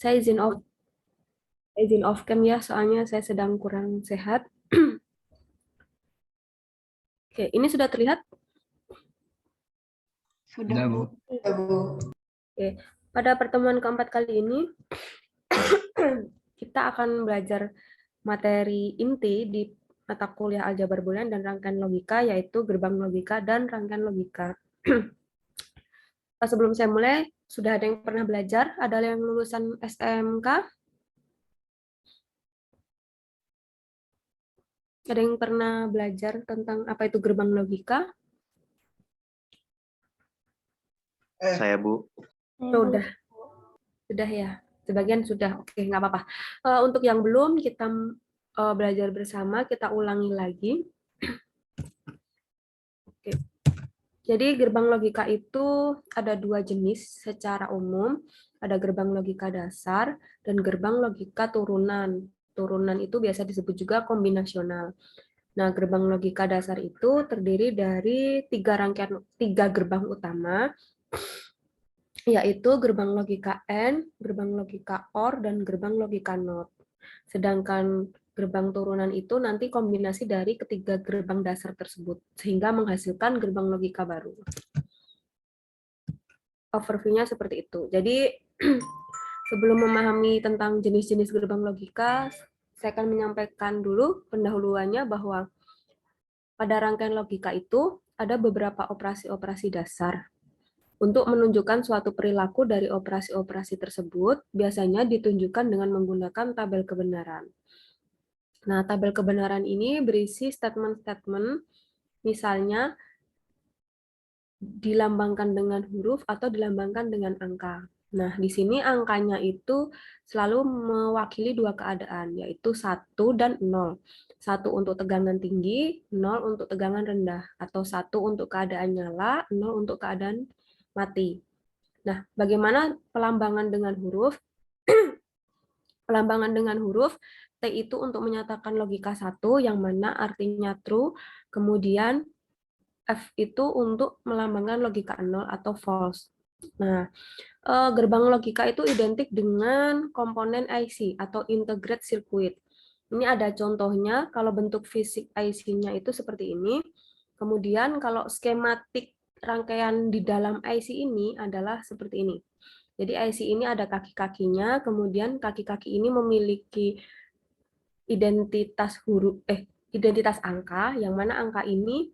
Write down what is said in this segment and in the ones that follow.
Saya izin off cam ya, soalnya saya sedang kurang sehat. Oke, ini sudah terlihat? Sudah, Bu. Oke, pada pertemuan keempat kali ini kita akan belajar materi inti di mata kuliah aljabar boolean dan rangkaian logika, yaitu gerbang logika dan rangkaian logika. Sebelum saya mulai, sudah ada yang pernah belajar? Ada yang lulusan SMK? Ada yang pernah belajar tentang apa itu gerbang logika? Saya, Bu. Sudah ya. Sebagian sudah. Oke, nggak apa-apa. Untuk yang belum, kita belajar bersama, kita ulangi lagi. Oke. Jadi gerbang logika itu ada dua jenis secara umum. Ada gerbang logika dasar dan gerbang logika turunan. Turunan itu biasa disebut juga kombinasional. Nah, gerbang logika dasar itu terdiri dari tiga gerbang utama, yaitu gerbang logika AND, gerbang logika OR, dan gerbang logika NOT. Sedangkan gerbang turunan itu nanti kombinasi dari ketiga gerbang dasar tersebut, sehingga menghasilkan gerbang logika baru. Overview-nya seperti itu. Jadi, sebelum memahami tentang jenis-jenis gerbang logika, saya akan menyampaikan dulu pendahuluannya bahwa pada rangkaian logika itu ada beberapa operasi-operasi dasar. Untuk menunjukkan suatu perilaku dari operasi-operasi tersebut, biasanya ditunjukkan dengan menggunakan tabel kebenaran. Nah, tabel kebenaran ini berisi statement-statement, misalnya dilambangkan dengan huruf atau dilambangkan dengan angka. Nah, di sini angkanya itu selalu mewakili dua keadaan, yaitu 1 dan 0. 1 untuk tegangan tinggi, 0 untuk tegangan rendah, atau 1 untuk keadaan nyala, 0 untuk keadaan mati. Nah, bagaimana pelambangan dengan huruf? Pelambangan dengan huruf, T itu untuk menyatakan logika 1, yang mana artinya true, kemudian F itu untuk melambangkan logika 0 atau false. Nah, gerbang logika itu identik dengan komponen IC atau integrated circuit. Ini ada contohnya, kalau bentuk fisik IC-nya itu seperti ini. Kemudian kalau skematik rangkaian di dalam IC ini adalah seperti ini. Jadi IC ini ada kaki-kakinya, kemudian kaki-kaki ini memiliki identitas angka, yang mana angka ini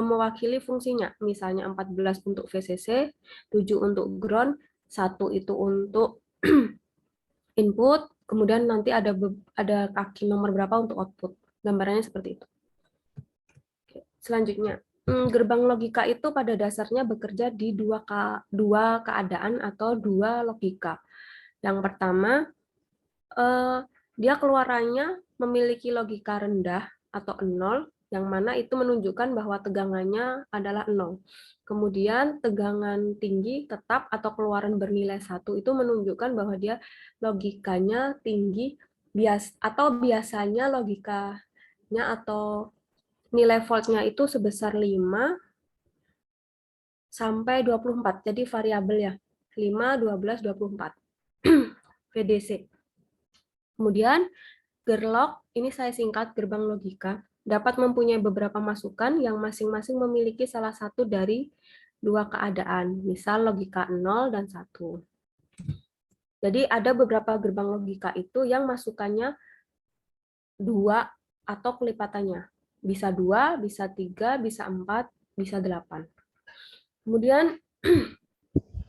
mewakili fungsinya. Misalnya 14 untuk VCC, 7 untuk ground, 1 itu untuk input, kemudian nanti ada kaki nomor berapa untuk output. Gambarannya seperti itu. Oke, selanjutnya, gerbang logika itu pada dasarnya bekerja di dua keadaan atau dua logika. Yang pertama, dia keluarannya memiliki logika rendah atau 0, yang mana itu menunjukkan bahwa tegangannya adalah 0. Kemudian tegangan tinggi tetap atau keluaran bernilai 1 itu menunjukkan bahwa dia logikanya tinggi, atau biasanya logikanya atau nilai voltnya itu sebesar 5 sampai 24. Jadi variabel ya. 5, 12, 24. VDC. Kemudian Gerlok, ini saya singkat gerbang logika, dapat mempunyai beberapa masukan yang masing-masing memiliki salah satu dari dua keadaan, misal logika 0 dan 1. Jadi ada beberapa gerbang logika itu yang masukannya 2 atau kelipatannya. Bisa 2, bisa 3, bisa 4, bisa 8. Kemudian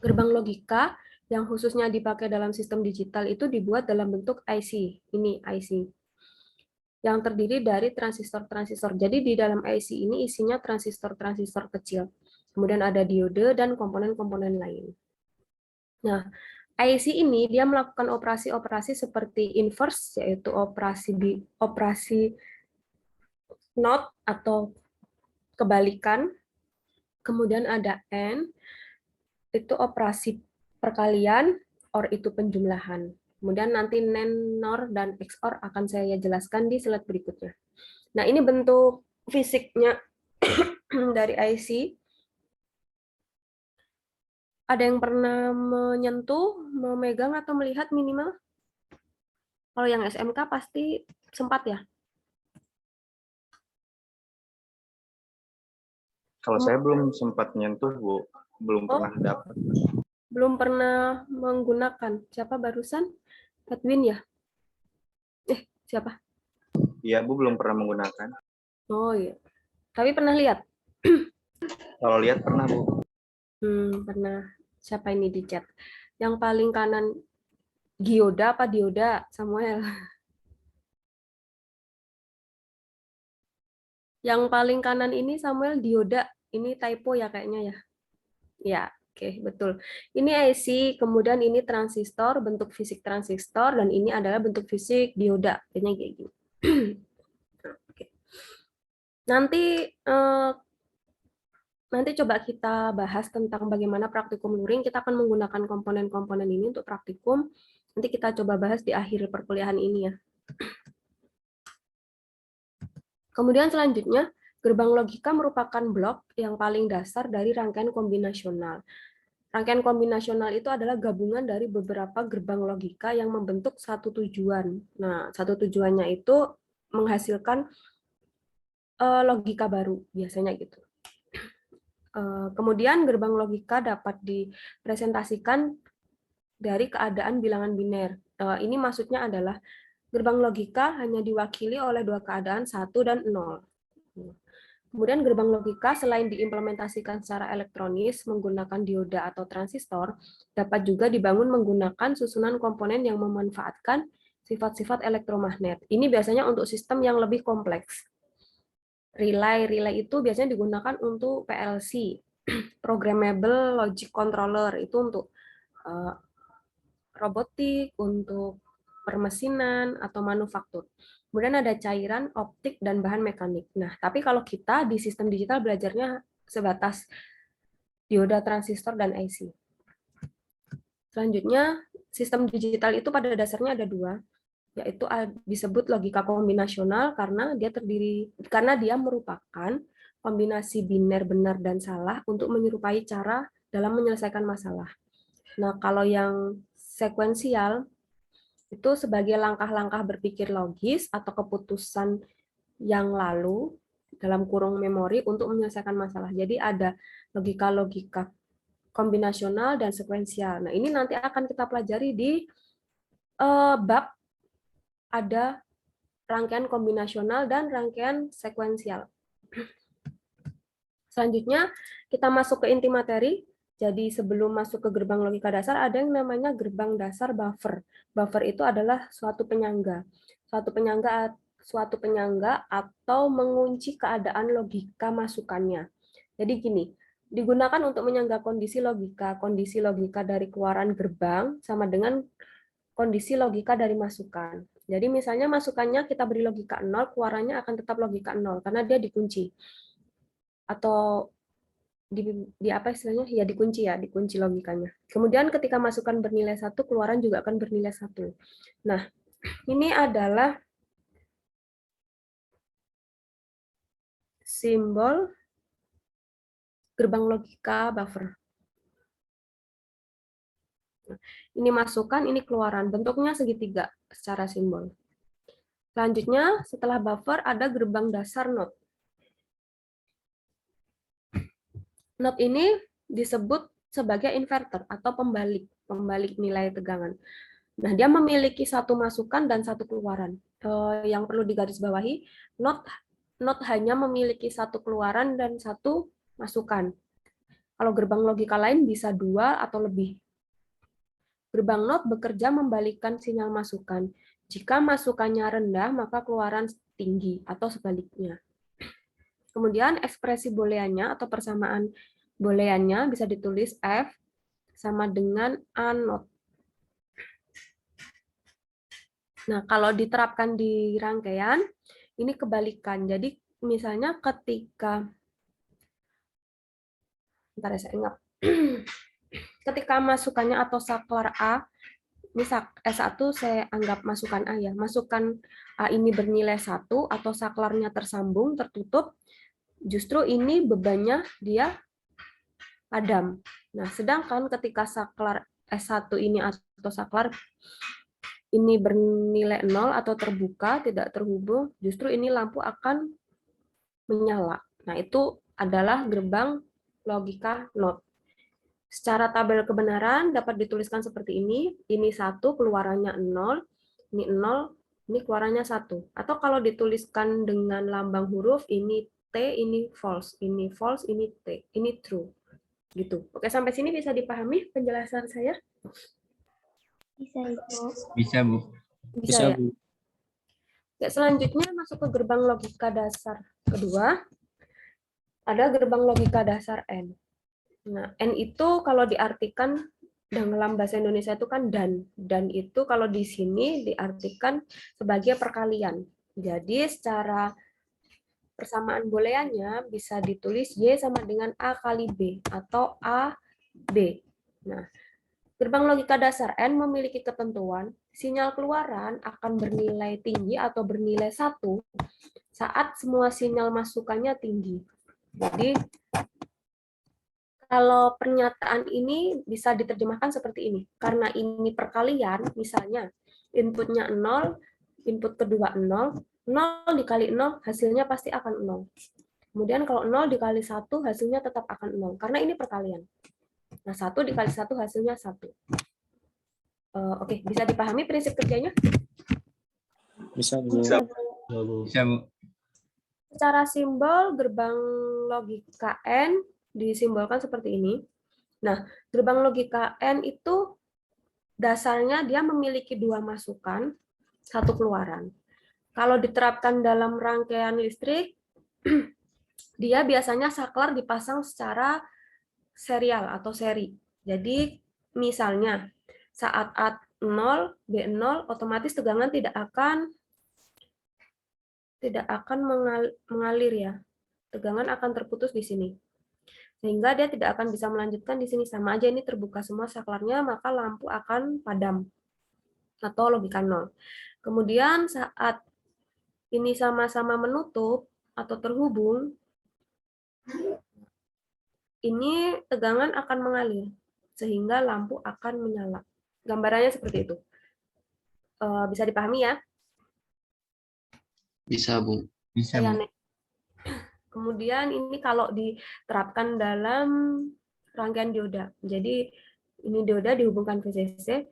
gerbang logika yang khususnya dipakai dalam sistem digital itu dibuat dalam bentuk IC. Ini IC. Yang terdiri dari transistor-transistor. Jadi di dalam IC ini isinya transistor-transistor kecil. Kemudian ada diode dan komponen-komponen lain. Nah, IC ini dia melakukan operasi-operasi seperti inverse, yaitu operasi NOT atau kebalikan. Kemudian ada AND, itu operasi perkalian, OR itu penjumlahan. Kemudian nanti NAND, NOR, dan XOR akan saya jelaskan di slide berikutnya. Nah, ini bentuk fisiknya dari IC. Ada yang pernah menyentuh, memegang, atau melihat minimal? Kalau yang SMK pasti sempat ya? Kalau saya belum sempat nyentuh, Bu. Belum Oh, pernah dapat. belum pernah menggunakan. Siapa barusan? Edwin ya? Siapa? Iya, Bu, belum pernah menggunakan. Oh iya. Tapi pernah lihat? Kalau lihat pernah, Bu. Pernah. Siapa ini di chat? Yang paling kanan Gioda apa Dioda? Samuel. Yang paling kanan ini Samuel Dioda. Ini typo ya kayaknya ya. Ya, oke, betul. Ini IC, kemudian ini transistor, bentuk fisik transistor, dan ini adalah bentuk fisik dioda. Kayaknya kayak gini. Oke. Nanti coba kita bahas tentang bagaimana praktikum luring. Kita akan menggunakan komponen-komponen ini untuk praktikum. Nanti kita coba bahas di akhir perkuliahan ini ya. Kemudian selanjutnya, gerbang logika merupakan blok yang paling dasar dari rangkaian kombinasional. Rangkaian kombinasional itu adalah gabungan dari beberapa gerbang logika yang membentuk satu tujuan. Nah, satu tujuannya itu menghasilkan logika baru, biasanya gitu. Kemudian gerbang logika dapat dipresentasikan dari keadaan bilangan biner. Ini maksudnya adalah gerbang logika hanya diwakili oleh dua keadaan 1 dan 0. Kemudian gerbang logika selain diimplementasikan secara elektronis menggunakan dioda atau transistor, dapat juga dibangun menggunakan susunan komponen yang memanfaatkan sifat-sifat elektromagnet. Ini biasanya untuk sistem yang lebih kompleks. Relay itu biasanya digunakan untuk PLC, Programmable Logic Controller, itu untuk robotik, untuk permesinan, atau manufaktur. Kemudian ada cairan, optik, dan bahan mekanik. Nah, tapi kalau kita di sistem digital belajarnya sebatas dioda, transistor, dan IC. Selanjutnya, sistem digital itu pada dasarnya ada dua, yaitu disebut logika kombinasional karena dia merupakan kombinasi biner benar dan salah untuk menyerupai cara dalam menyelesaikan masalah. Nah, kalau yang sekuensial itu sebagai langkah-langkah berpikir logis atau keputusan yang lalu dalam kurung memori untuk menyelesaikan masalah. Jadi ada logika-logika kombinasional dan sekuensial. Nah, ini nanti akan kita pelajari di bab ada rangkaian kombinasional dan rangkaian sekuensial. Selanjutnya, kita masuk ke inti materi. Jadi sebelum masuk ke gerbang logika dasar, ada yang namanya gerbang dasar buffer. Buffer itu adalah suatu penyangga. Suatu penyangga atau mengunci keadaan logika masukannya. Jadi gini, digunakan untuk menyangga kondisi logika. Kondisi logika dari keluaran gerbang sama dengan kondisi logika dari masukan. Jadi misalnya masukannya kita beri logika 0, keluarannya akan tetap logika 0 karena dia dikunci. Atau di apa istilahnya? Ya dikunci logikanya. Kemudian ketika masukan bernilai 1, keluaran juga akan bernilai 1. Nah, ini adalah simbol gerbang logika buffer. Ini masukan, ini keluaran. Bentuknya segitiga secara simbol. Selanjutnya, setelah buffer ada gerbang dasar node. Node ini disebut sebagai inverter atau pembalik nilai tegangan. Nah, dia memiliki satu masukan dan satu keluaran. Yang perlu digarisbawahi, node hanya memiliki satu keluaran dan satu masukan. Kalau gerbang logika lain bisa 2 atau lebih. Gerbang node bekerja membalikkan sinyal masukan. Jika masukannya rendah, maka keluaran tinggi atau sebaliknya. Kemudian ekspresi booleannya atau persamaan booleannya bisa ditulis F sama dengan A not. Nah, kalau diterapkan di rangkaian, ini kebalikan. Jadi, misalnya ketika, bentar ya saya ingat, ketika masukannya atau saklar A, ini S1 saya anggap masukan A ya, masukan A ini bernilai 1 atau saklarnya tersambung, tertutup, justru ini bebannya dia padam. Nah, sedangkan ketika saklar S1 ini atau saklar ini bernilai 0 atau terbuka, tidak terhubung, justru ini lampu akan menyala. Nah, itu adalah gerbang logika NOT. Secara tabel kebenaran dapat dituliskan seperti ini 1 keluarannya 0, ini 0, ini keluarannya 1. Atau kalau dituliskan dengan lambang huruf, ini T, ini false, ini T, ini true. Gitu. Oke, sampai sini bisa dipahami penjelasan saya? Bisa, Ibu. Bisa, Bu. Bisa ya? Ya, selanjutnya masuk ke gerbang logika dasar kedua. Ada gerbang logika dasar N. Nah, N itu kalau diartikan dalam bahasa Indonesia itu kan dan. Dan itu kalau di sini diartikan sebagai perkalian. Jadi secara persamaan booleannya bisa ditulis Y sama dengan A kali B atau A, B. Nah, gerbang logika dasar N memiliki ketentuan sinyal keluaran akan bernilai tinggi atau bernilai 1 saat semua sinyal masukannya tinggi. Jadi, kalau pernyataan ini bisa diterjemahkan seperti ini. Karena ini perkalian, misalnya inputnya 0, input kedua 0, 0 dikali 0 hasilnya pasti akan 0. Kemudian kalau 0 dikali 1 hasilnya tetap akan 0. Karena ini perkalian. Nah, 1 dikali 1 hasilnya 1. Oke, bisa dipahami prinsip kerjanya? Bisa, Bu. Bisa. Bisa, Bu. Secara simbol gerbang logika N disimbolkan seperti ini. Nah, gerbang logika N itu dasarnya dia memiliki 2 masukan, 1 keluaran. Kalau diterapkan dalam rangkaian listrik, dia biasanya saklar dipasang secara serial atau seri. Jadi, misalnya saat A0, B0, otomatis tegangan tidak akan mengalir ya. Tegangan akan terputus di sini. Sehingga dia tidak akan bisa melanjutkan di sini. Sama aja ini terbuka semua saklarnya, maka lampu akan padam atau logika 0. Kemudian saat ini sama-sama menutup atau terhubung, ini tegangan akan mengalir sehingga lampu akan menyala. Gambarannya seperti itu. Bisa dipahami ya? Bisa, Bu. Bisa, Bu. Kemudian ini kalau diterapkan dalam rangkaian dioda. Jadi ini dioda dihubungkan VCC.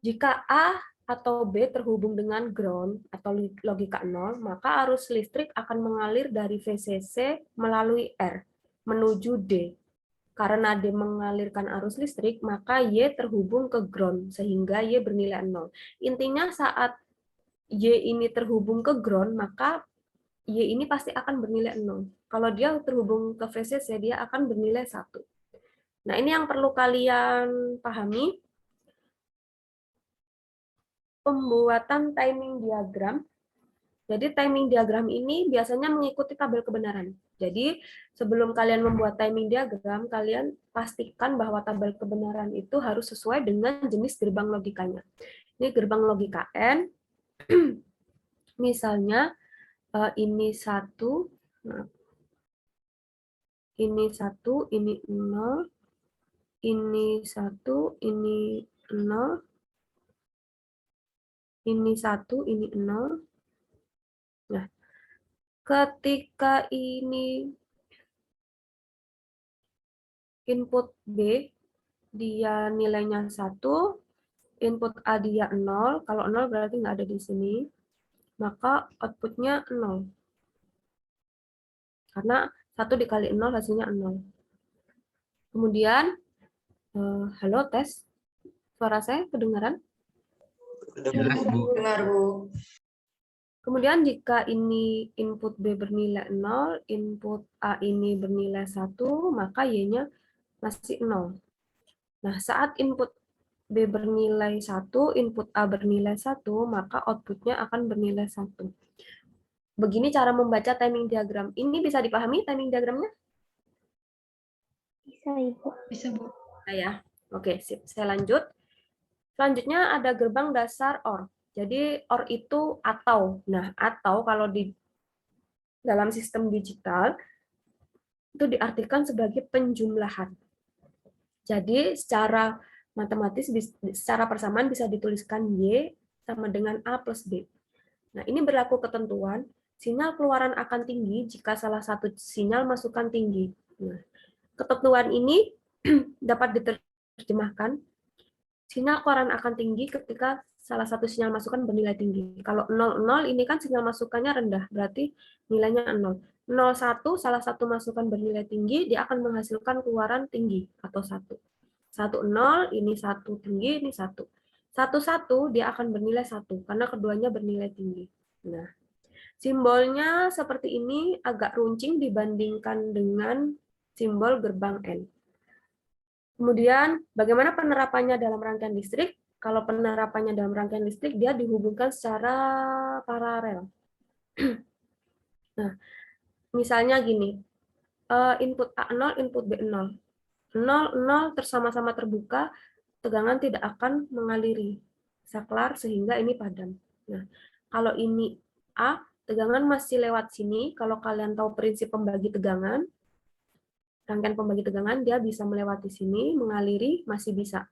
Jika A atau B terhubung dengan ground atau logika 0, maka arus listrik akan mengalir dari VCC melalui R menuju D. Karena D mengalirkan arus listrik, maka Y terhubung ke ground, sehingga Y bernilai 0. Intinya saat Y ini terhubung ke ground, maka Y ini pasti akan bernilai 0. Kalau dia terhubung ke VCC, dia akan bernilai 1. Nah, ini yang perlu kalian pahami. Pembuatan timing diagram. Jadi timing diagram ini biasanya mengikuti tabel kebenaran. Jadi sebelum kalian membuat timing diagram, kalian pastikan bahwa tabel kebenaran itu harus sesuai dengan jenis gerbang logikanya. Ini gerbang logika N. Misalnya ini 1, ini 1, ini 0, ini 1, ini 0, ini 1, ini 0. Nah, ketika ini input B, dia nilainya 1, input A dia 0, kalau 0 berarti nggak ada di sini, maka outputnya 0. Karena 1 dikali 0 hasilnya 0. Kemudian, halo tes, suara saya kedengaran? Jelas, Bu. Dengar, Bu. Kemudian jika ini input B bernilai 0, input A ini bernilai 1, maka Y-nya masih 0. Nah, saat input B bernilai 1, input A bernilai 1, maka outputnya akan bernilai 1. Begini cara membaca timing diagram. Ini bisa dipahami timing diagramnya? Bisa, Ibu. Bisa, Bu. Ya. Oke, sip. Saya lanjut. Selanjutnya ada gerbang dasar OR. Jadi OR itu atau. Nah, atau kalau di dalam sistem digital, itu diartikan sebagai penjumlahan. Jadi secara matematis, secara persamaan bisa dituliskan Y sama dengan A plus B. Nah, ini berlaku ketentuan, sinyal keluaran akan tinggi jika salah satu sinyal masukan tinggi. Nah, ketentuan ini dapat diterjemahkan, sinyal keluaran akan tinggi ketika salah satu sinyal masukan bernilai tinggi. Kalau 0, 0 ini kan sinyal masukannya rendah, berarti nilainya 0. 0,1 salah satu masukan bernilai tinggi, dia akan menghasilkan keluaran tinggi atau 1. 1,0 ini 1 tinggi, ini 1. 1,1 dia akan bernilai 1 karena keduanya bernilai tinggi. Nah, simbolnya seperti ini agak runcing dibandingkan dengan simbol gerbang N. Kemudian, bagaimana penerapannya dalam rangkaian listrik? Kalau penerapannya dalam rangkaian listrik, dia dihubungkan secara paralel. Nah, misalnya gini, input A0, input B0. 0, 0 tersama-sama terbuka, tegangan tidak akan mengaliri saklar sehingga ini padam. Nah, kalau ini A, tegangan masih lewat sini. Kalau kalian tahu prinsip pembagi tegangan, rangkaian pembagi tegangan, dia bisa melewati sini, mengaliri, masih bisa.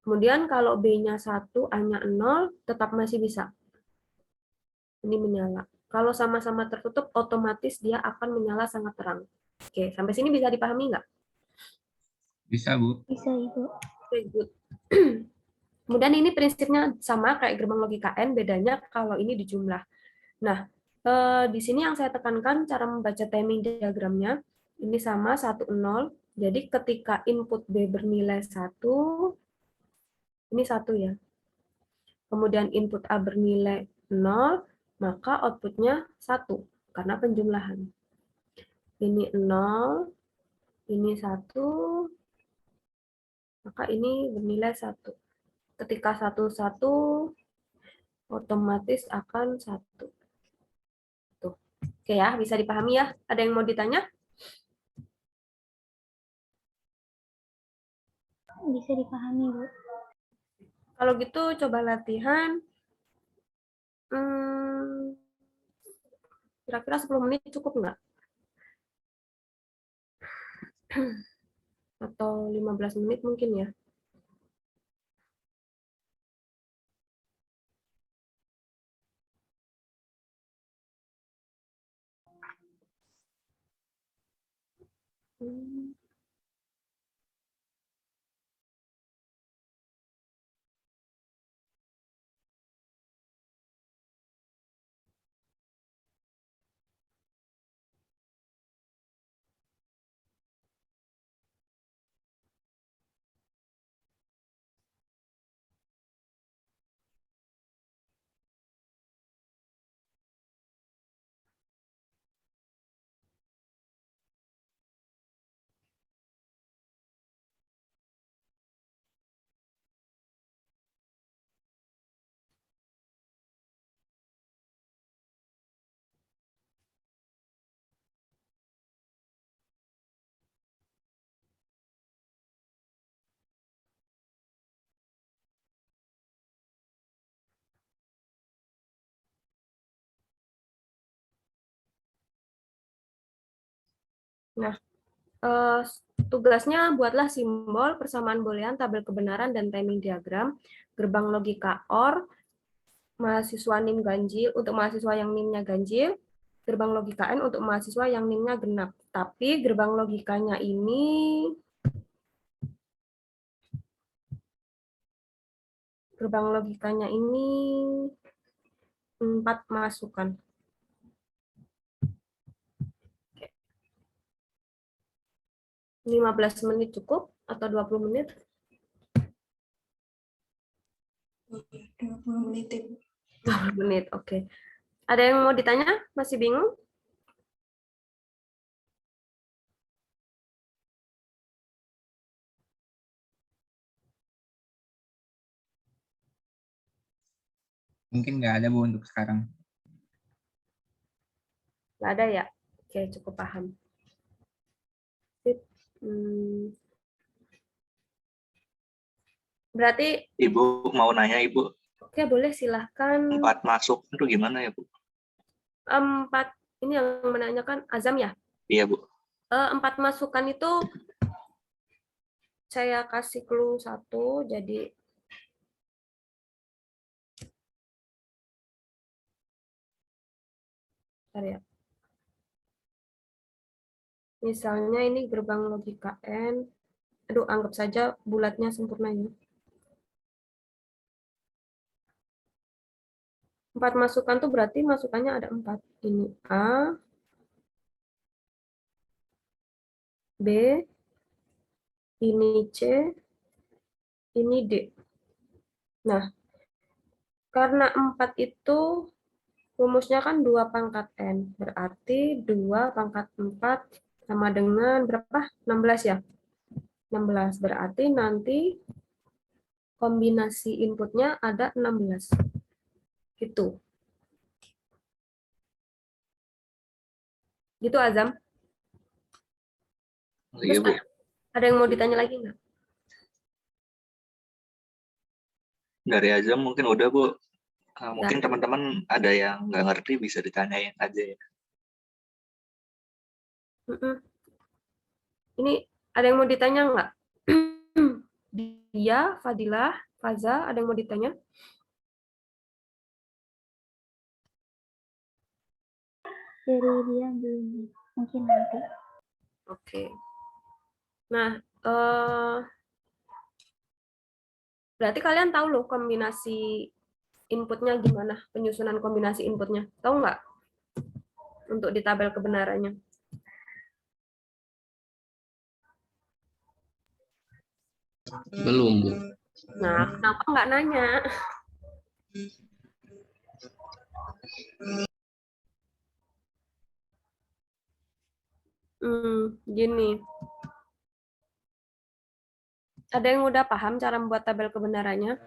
Kemudian kalau B-nya 1, A-nya 0, tetap masih bisa. Ini menyala. Kalau sama-sama tertutup, otomatis dia akan menyala sangat terang. Oke, sampai sini bisa dipahami nggak? Bisa, Bu. Bisa, Ibu. Oke, good. Kemudian ini prinsipnya sama kayak gerbang logika N, bedanya kalau ini dijumlah. Nah, di sini yang saya tekankan cara membaca timing diagramnya, ini sama 1, 0. Jadi ketika input B bernilai 1, ini 1 ya. Kemudian input A bernilai 0, maka outputnya 1, karena penjumlahan. Ini 0, ini 1, maka ini bernilai 1. Ketika 1, 1, otomatis akan 1. Tuh. Oke ya, bisa dipahami ya? Ada yang mau ditanya? Bisa dipahami, Bu. Kalau gitu coba latihan. Kira-kira 10 menit cukup nggak? Atau 15 menit mungkin ya? Nah, tugasnya buatlah simbol, persamaan boolean, tabel kebenaran, dan timing diagram, gerbang logika OR, mahasiswa NIM ganjil, untuk mahasiswa yang NIM-nya ganjil, gerbang logika N untuk mahasiswa yang NIM-nya genap. Tapi gerbang logikanya ini gerbang logikanya ini 4 masukan. 15 menit cukup atau 20 menit? 20 menit, Ibu. 20 menit, oke. Ada yang mau ditanya? Masih bingung? Mungkin nggak ada, Bu, untuk sekarang. Nggak ada ya? Oke, cukup paham. Sip. Berarti, Ibu mau nanya, Ibu, oke, boleh silahkan. 4 masuk itu gimana ya, Bu? 4, ini yang menanyakan Azam ya? Iya, Bu. 4 masukan itu saya kasih clue 1, jadi bentar ya. Misalnya ini gerbang logika N. Aduh, anggap saja bulatnya sempurna ini. 4 masukan tuh berarti masukannya ada 4. Ini A, B, ini C, ini D. Nah, karena 4 itu rumusnya kan 2 pangkat N. Berarti 2 pangkat 4 sama dengan berapa? 16 ya? 16. Berarti nanti kombinasi inputnya ada 16. Gitu. Gitu, Azam. Iya, Bu. Ada yang mau ditanya lagi nggak? Dari Azam mungkin udah, Bu. Mungkin Nah. teman-teman ada yang nggak ngerti bisa ditanyain aja ya. Ini ada yang mau ditanya nggak? Dia, Fadilah, Faza, ada yang mau ditanya? Dari dia belum, mungkin nanti. Oke. Nah, berarti kalian tahu loh kombinasi inputnya gimana, penyusunan kombinasi inputnya. Tahu nggak? Untuk di tabel kebenarannya. Belum, Bu. Nah, kenapa nggak nanya? Gini. Ada yang udah paham cara membuat tabel kebenarannya?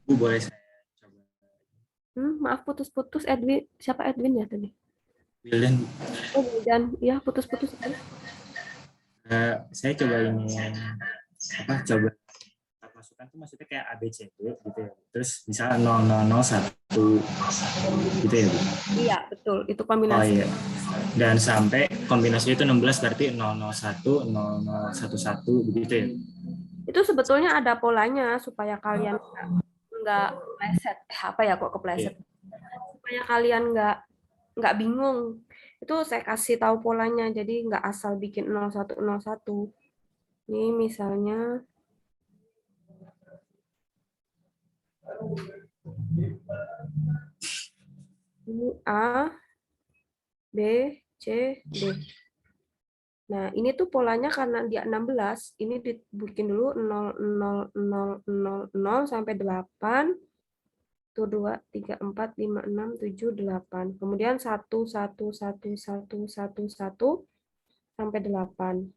Bu, boleh saya coba? Maaf, putus-putus. Edwin, siapa Edwin ya tadi? Wildan, Oh, dan ya putus-putus. saya coba ini coba masukan tuh maksudnya kayak ABCD gitu ya. Terus misalnya 0001 gitu ya, Bu. Iya, betul. Itu Oh kombinasi. iya. Dan sampai kombinasi itu 16 berarti 001 0011 begitu ya. Itu sebetulnya ada polanya supaya kalian nggak kepleset. Apa ya kok kepleset? Supaya kalian nggak bingung. Itu saya kasih tahu polanya, jadi nggak asal bikin 0101. Ini misalnya ini A, B, C, D. Nah, ini tuh polanya karena dia 16, ini dibikin dulu 0, sampai 8. Tuh 2, 3, 4, 5, 6, 7, 8. Kemudian 1, 1, 1, 1, 1, 1, sampai 8.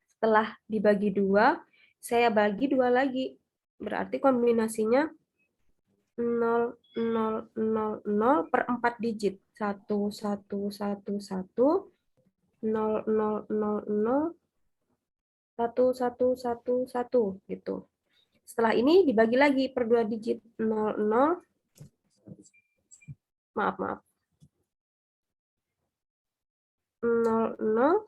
Setelah dibagi 2, saya bagi 2 lagi. Berarti kombinasinya 0, 0, 0, 0 per 4 digit. 1, 1, 1, 1, 0, 0, 0, 0, 1, 1, 1, 1, gitu. Setelah ini dibagi lagi per 2 digit. 0, 0, maaf. 0, 0,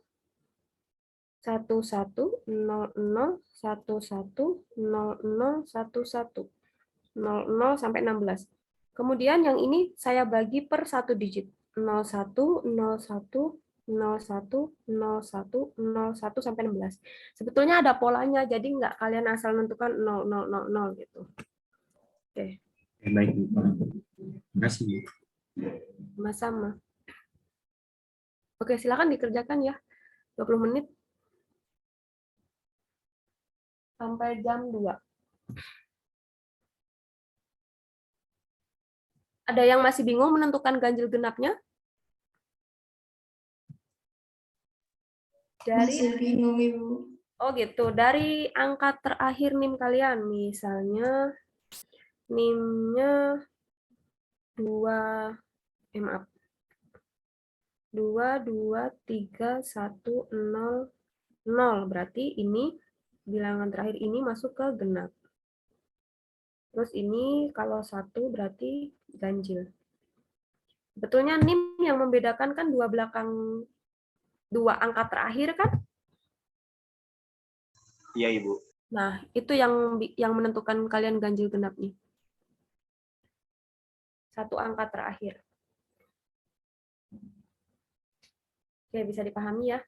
1, 1, 0, 0, 1, 1, 0, 0, 1, 1. 0 sampai 16. Kemudian yang ini saya bagi per 1 digit. 01, 01, 01, 01, 01 sampai 16. Sebetulnya ada polanya, jadi nggak kalian asal menentukan 0, 0, 0, 0 gitu. Oke. Baik, Bu. Terima kasih, Bu. Sama-sama. Oke, silakan dikerjakan ya. 20 menit. Sampai jam 2. Ada yang masih bingung menentukan ganjil genapnya? Masih bingung, Ibu. Oh gitu, dari angka terakhir NIM kalian, misalnya NIM-nya 2, maaf, 2, 2, 3, 1, 0, 0. Berarti ini bilangan terakhir ini masuk ke genap. Terus ini kalau 1 berarti ganjil. Betulnya NIM yang membedakan kan 2 belakang dua angka terakhir kan? Iya, Ibu. Nah, itu yang menentukan kalian ganjil genap nih. Satu angka terakhir. Oke, bisa dipahami ya.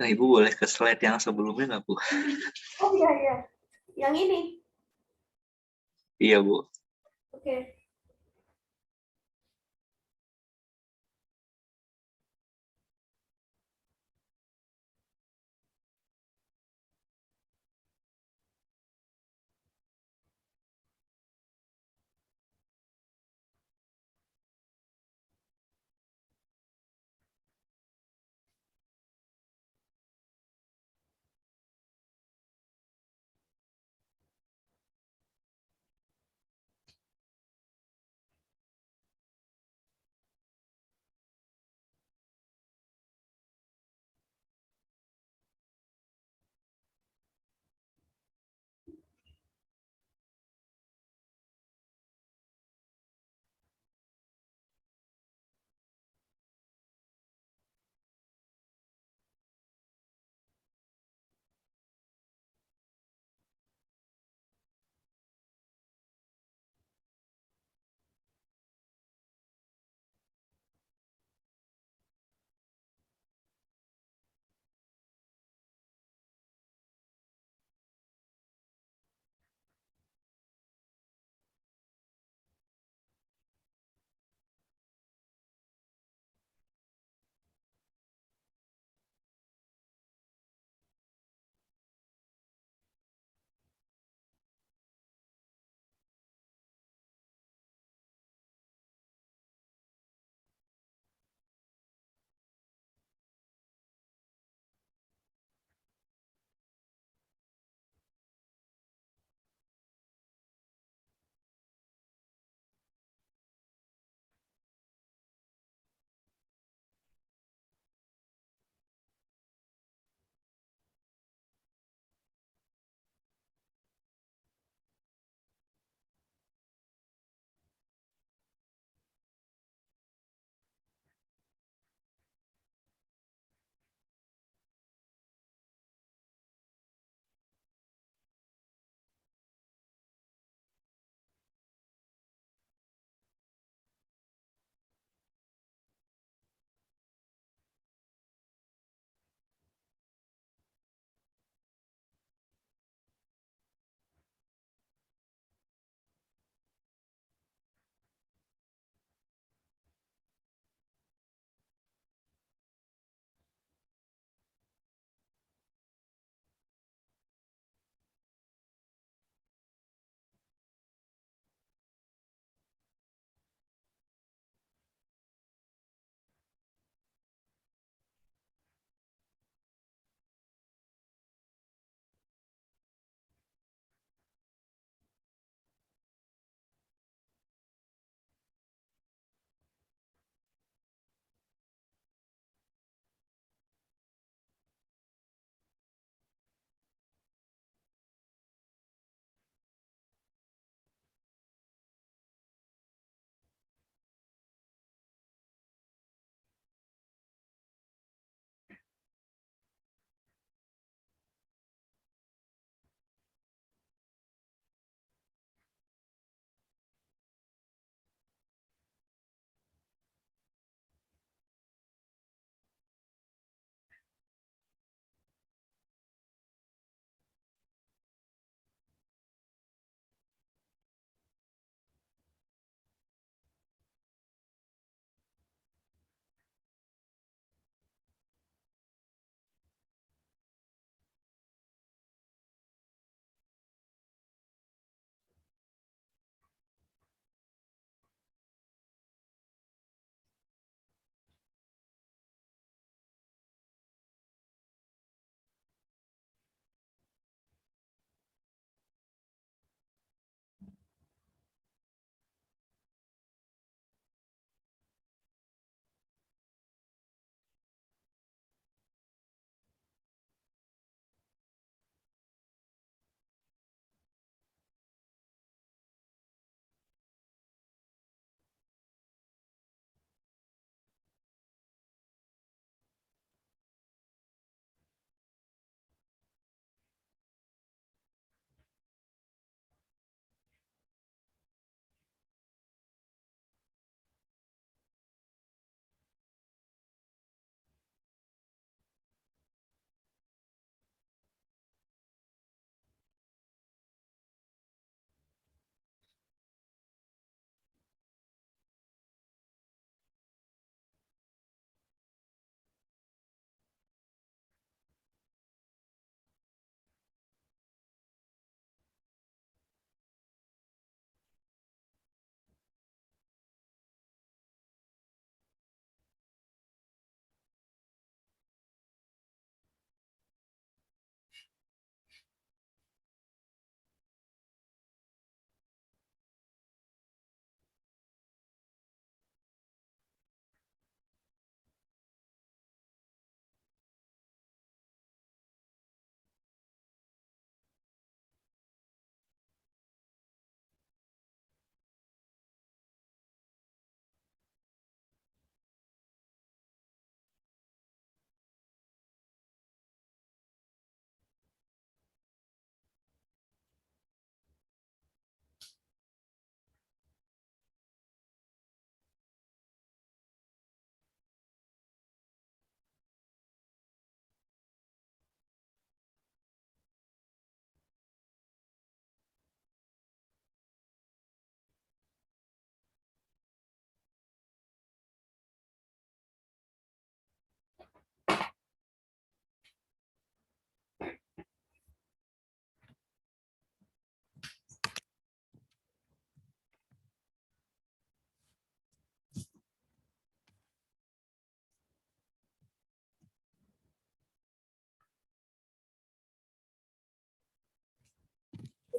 Nah, Ibu boleh ke slide yang sebelumnya nggak, Bu? Oh iya, iya. Yang ini. Iya, Bu. Oke.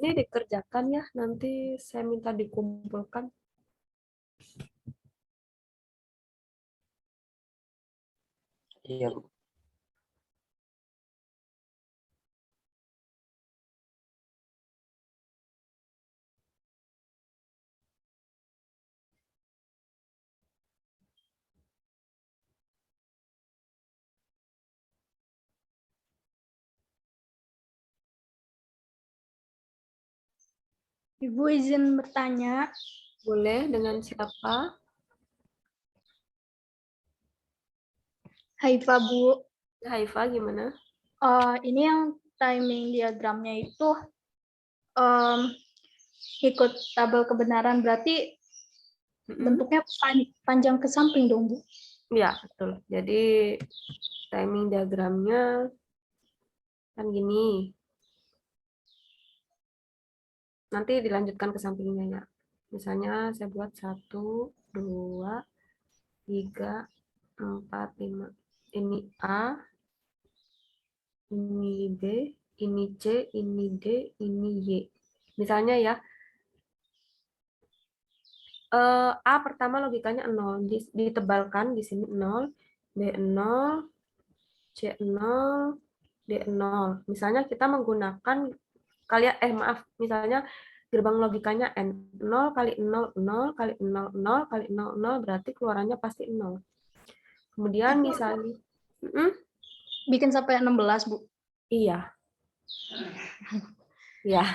Ini dikerjakan ya, nanti saya minta dikumpulkan. Iya, Bu. Ibu izin bertanya. Boleh dengan siapa? Haifa, Bu. Haifa gimana? Ini yang timing diagramnya itu ikut tabel kebenaran, berarti bentuknya panjang ke samping dong, Bu? Ya, betul. Jadi timing diagramnya kan gini. Nanti dilanjutkan ke sampingnya ya. Misalnya saya buat 1, 2, 3, 4, 5. Ini A, ini B, ini C, ini D, ini Y. Misalnya ya, A pertama logikanya 0, ditebalkan di sini 0, B 0, C 0, D 0. Misalnya kita menggunakan misalnya gerbang logikanya N, 0 kali 0, 0 kali 0, 0 kali 0, 0, berarti keluarannya pasti 0. Kemudian misalnya, Bikin sampai 16, Bu. iya. Ya,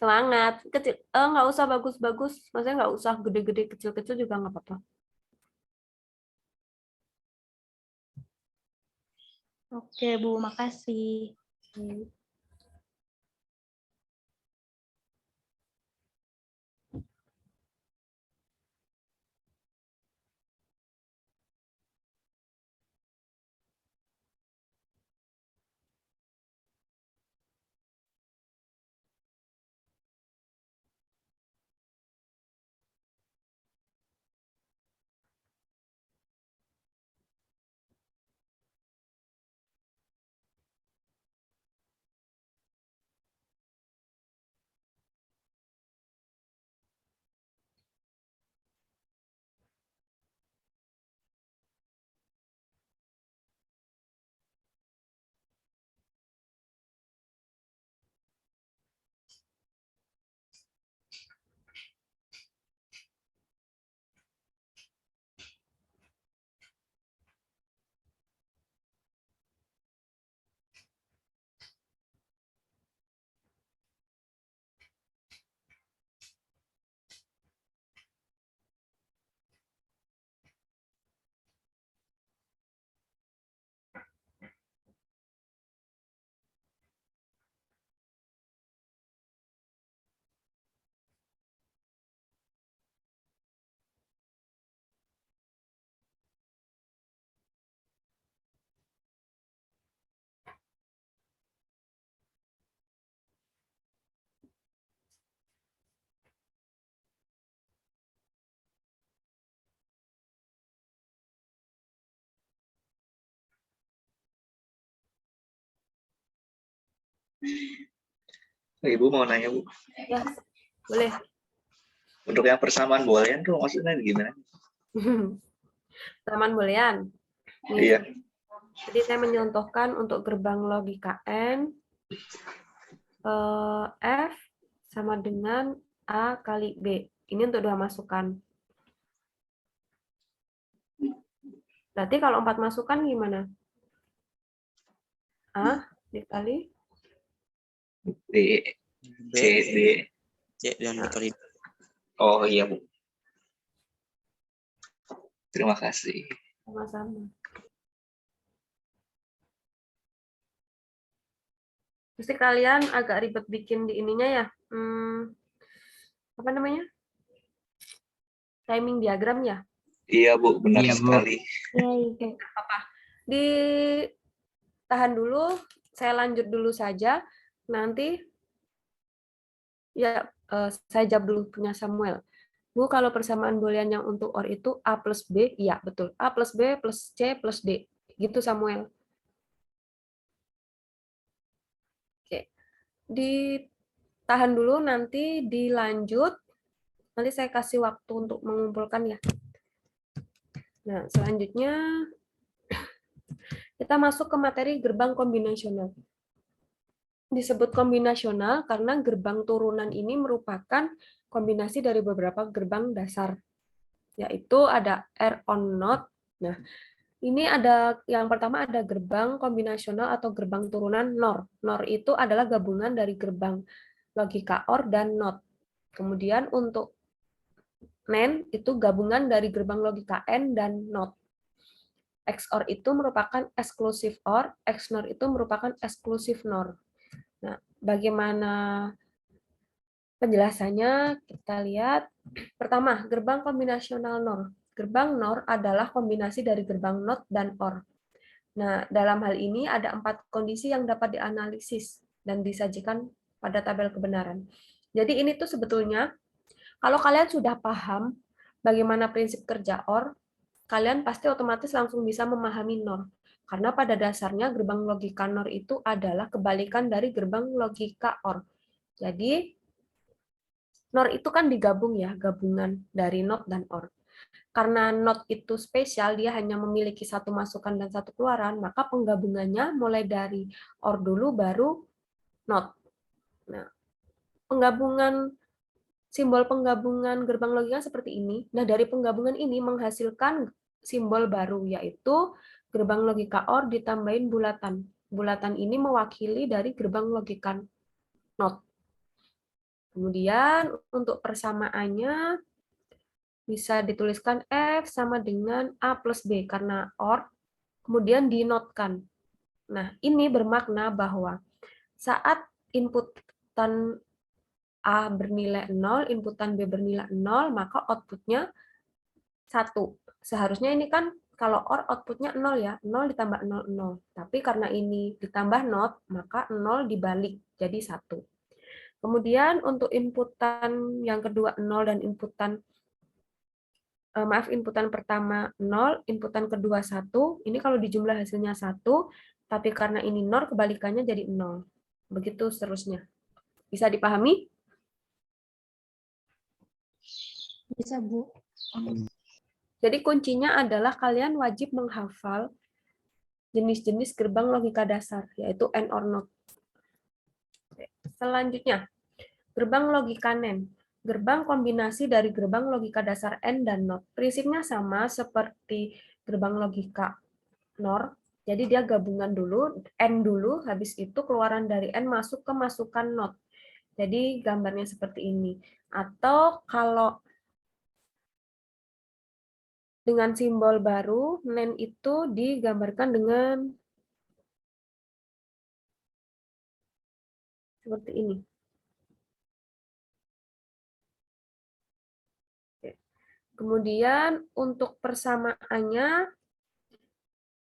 semangat. Kecil, nggak usah bagus-bagus, maksudnya nggak usah gede-gede, kecil-kecil juga nggak apa-apa. Oke, Bu, makasih. Ibu mau nanya, Bu. Ya, boleh. Untuk yang persamaan boolean tuh maksudnya gimana? Taman boolean. Iya. Jadi saya menyontohkan untuk gerbang logika N, F sama dengan A kali B. Ini untuk 2 masukan. Berarti kalau 4 masukan gimana? A dikali D, C, D. C dan dikali. Oh iya, Bu. Terima kasih. sama-sama. Pasti kalian agak ribet bikin di ininya ya. Apa namanya? Timing diagram ya? Iya, Bu. Benar Iya, Bu. sekali. Iya, Apa? Ditahan dulu, saya lanjut dulu saja. Nanti ya saya jawab dulu punya Samuel. Bu, kalau persamaan boolean yang untuk OR itu A plus B, iya betul. A plus B plus C plus D. Gitu Samuel. Oke. tahan dulu, nanti dilanjut. Nanti saya kasih waktu untuk mengumpulkan ya. Nah, selanjutnya kita masuk ke materi gerbang kombinasional. Disebut kombinasional karena gerbang turunan ini merupakan kombinasi dari beberapa gerbang dasar, yaitu ada R on NOT. Nah, ini ada yang pertama ada gerbang kombinasional atau gerbang turunan NOR. NOR itu adalah gabungan dari gerbang logika OR dan NOT. Kemudian untuk NAND itu gabungan dari gerbang logika AND dan NOT. XOR itu merupakan eksklusif OR, XNOR itu merupakan eksklusif NOR. Nah, bagaimana penjelasannya? Kita lihat. Pertama, gerbang kombinasional NOR. Gerbang NOR adalah kombinasi dari gerbang NOT dan OR. Nah, dalam hal ini ada 4 kondisi yang dapat dianalisis dan disajikan pada tabel kebenaran. Jadi ini tuh sebetulnya, kalau kalian sudah paham bagaimana prinsip kerja OR, kalian pasti otomatis langsung bisa memahami NOR. Karena pada dasarnya gerbang logika NOR itu adalah kebalikan dari gerbang logika OR. Jadi, NOR itu kan digabung ya, gabungan dari NOT dan OR. Karena NOT itu spesial, dia hanya memiliki satu masukan dan satu keluaran, maka penggabungannya mulai dari OR dulu, baru NOT. Nah, simbol penggabungan gerbang logika seperti ini. Nah, dari penggabungan ini menghasilkan simbol baru, yaitu gerbang logika OR ditambahin bulatan. Bulatan ini mewakili dari gerbang logika NOT. Kemudian untuk persamaannya bisa dituliskan F sama dengan A plus B karena OR, kemudian dinotkan. Nah, ini bermakna bahwa saat inputan A bernilai 0, inputan B bernilai 0, maka outputnya 1. Seharusnya ini kan kalau OR outputnya 0 ya, 0 ditambah 0, 0. Tapi karena ini ditambah not, maka 0 dibalik jadi 1. Kemudian untuk inputan yang kedua 0 dan inputan pertama 0, inputan kedua 1, ini kalau dijumlah hasilnya 1, tapi karena ini NOR kebalikannya jadi 0. Begitu seterusnya. Bisa dipahami? Bisa, Bu. Jadi kuncinya adalah kalian wajib menghafal jenis-jenis gerbang logika dasar, yaitu AND OR NOT. Selanjutnya, gerbang logika NAND. Gerbang kombinasi dari gerbang logika dasar AND dan NOT. Prinsipnya sama seperti gerbang logika NOR. Jadi dia gabungan dulu, AND dulu, habis itu keluaran dari AND masuk ke masukan NOT. Jadi gambarnya seperti ini. Atau kalau dengan simbol baru, NAND itu digambarkan dengan seperti ini. Kemudian untuk persamaannya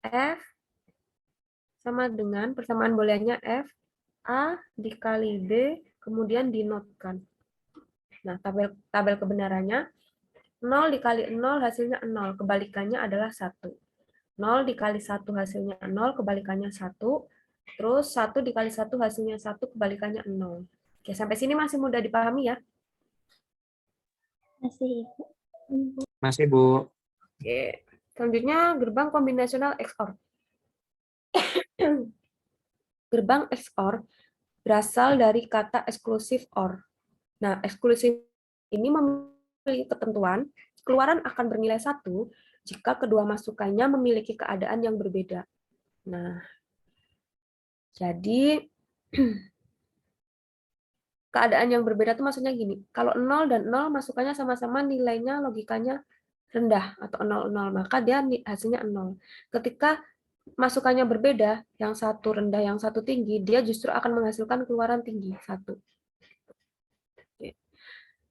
F sama dengan persamaan booleannya F A dikali B kemudian dinotkan. Nah, tabel kebenarannya 0 dikali 0 hasilnya 0, kebalikannya adalah 1. 0 dikali 1 hasilnya 0, kebalikannya 1. Terus 1 dikali 1 hasilnya 1, kebalikannya 0. Oke, sampai sini masih mudah dipahami ya? Masih. Masih, Bu. Oke. Selanjutnya gerbang kombinasional XOR. Gerbang XOR berasal dari kata eksklusif OR. Nah, eksklusif ini memiliki ketentuan keluaran akan bernilai 1 jika kedua masukannya memiliki keadaan yang berbeda. Nah, jadi keadaan yang berbeda itu maksudnya gini, kalau 0 dan 0 masukannya sama-sama nilainya logikanya rendah atau 0, 0, maka dia hasilnya 0. Ketika masukannya berbeda, yang satu rendah, yang satu tinggi, dia justru akan menghasilkan keluaran tinggi, 1.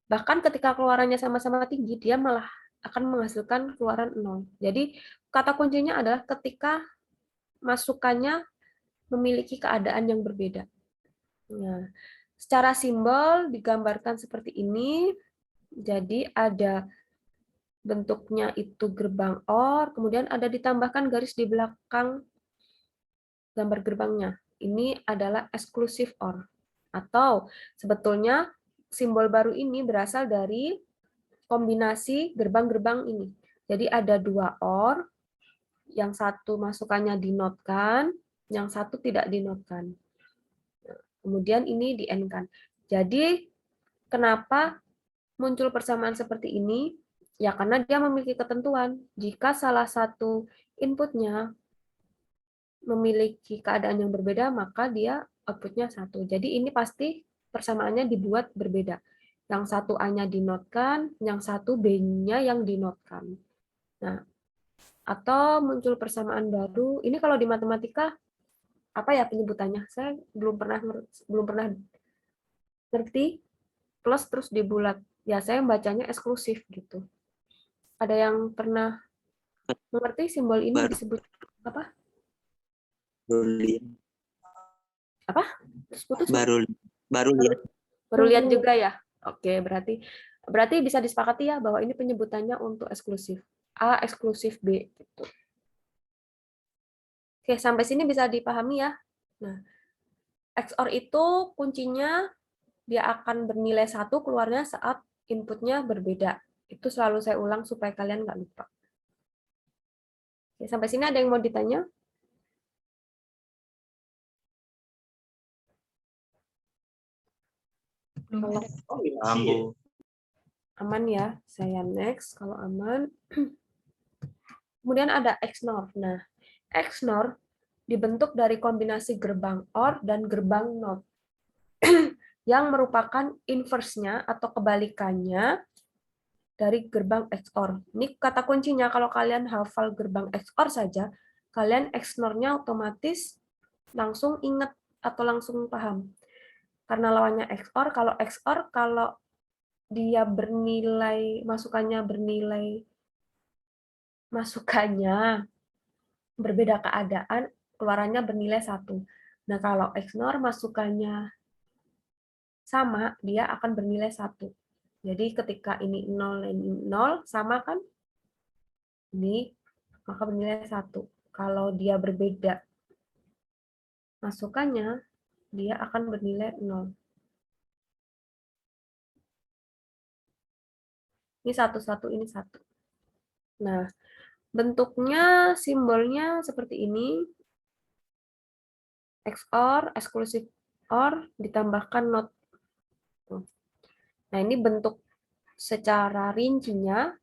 Bahkan ketika keluarannya sama-sama tinggi, dia malah akan menghasilkan keluaran 0. Jadi kata kuncinya adalah ketika masukannya memiliki keadaan yang berbeda. Nah, secara simbol digambarkan seperti ini. Jadi ada bentuknya itu gerbang OR, kemudian ada ditambahkan garis di belakang gambar gerbangnya. Ini adalah eksklusif OR Atau sebetulnya simbol baru ini berasal dari kombinasi gerbang-gerbang ini. Jadi ada 2 OR, yang satu masukannya dinotkan, yang satu tidak dinotkan. Kemudian ini di-N-kan. Jadi kenapa muncul persamaan seperti ini? Ya karena dia memiliki ketentuan. Jika salah satu inputnya memiliki keadaan yang berbeda, maka dia outputnya 1. Jadi ini pasti persamaannya dibuat berbeda. Yang satu A-nya dinotkan, yang satu B-nya yang dinotkan. Nah, atau muncul persamaan baru. Ini kalau di matematika apa ya penyebutannya? Saya belum pernah ngerti. Plus terus dibulat. Ya saya bacanya eksklusif gitu. Ada yang pernah mengerti simbol ini Baru. disebut apa? Boolean. Apa? Terus putus? Baru lihat. Baru lihat juga ya. Oke, berarti bisa disepakati ya bahwa ini penyebutannya untuk eksklusif. A eksklusif B gitu. Oke, sampai sini bisa dipahami ya. Nah, XOR itu kuncinya dia akan bernilai 1 keluarnya saat inputnya berbeda. Itu selalu saya ulang supaya kalian nggak lupa. Oke, sampai sini ada yang mau ditanya? Paham, Bu. Aman ya, saya next kalau aman. Kemudian ada XNOR. Nah, XNOR dibentuk dari kombinasi gerbang OR dan gerbang NOT yang merupakan inverse-nya atau kebalikannya dari gerbang XOR. Ini kata kuncinya, kalau kalian hafal gerbang XOR saja, kalian XNOR-nya otomatis langsung ingat atau langsung paham. Karena lawannya XOR, kalau dia bernilai, masukannya berbeda keadaan, keluarannya bernilai 1. Nah, kalau XNOR masukannya sama, dia akan bernilai 1. Jadi ketika ini 0 dan ini 0, sama kan? Ini, maka bernilai 1. Kalau dia berbeda masukannya, dia akan bernilai 0. Ini 1, ini 1. Nah, bentuknya, simbolnya seperti ini. XOR, exclusive OR, ditambahkan NOT. Nah, ini bentuk secara rincinya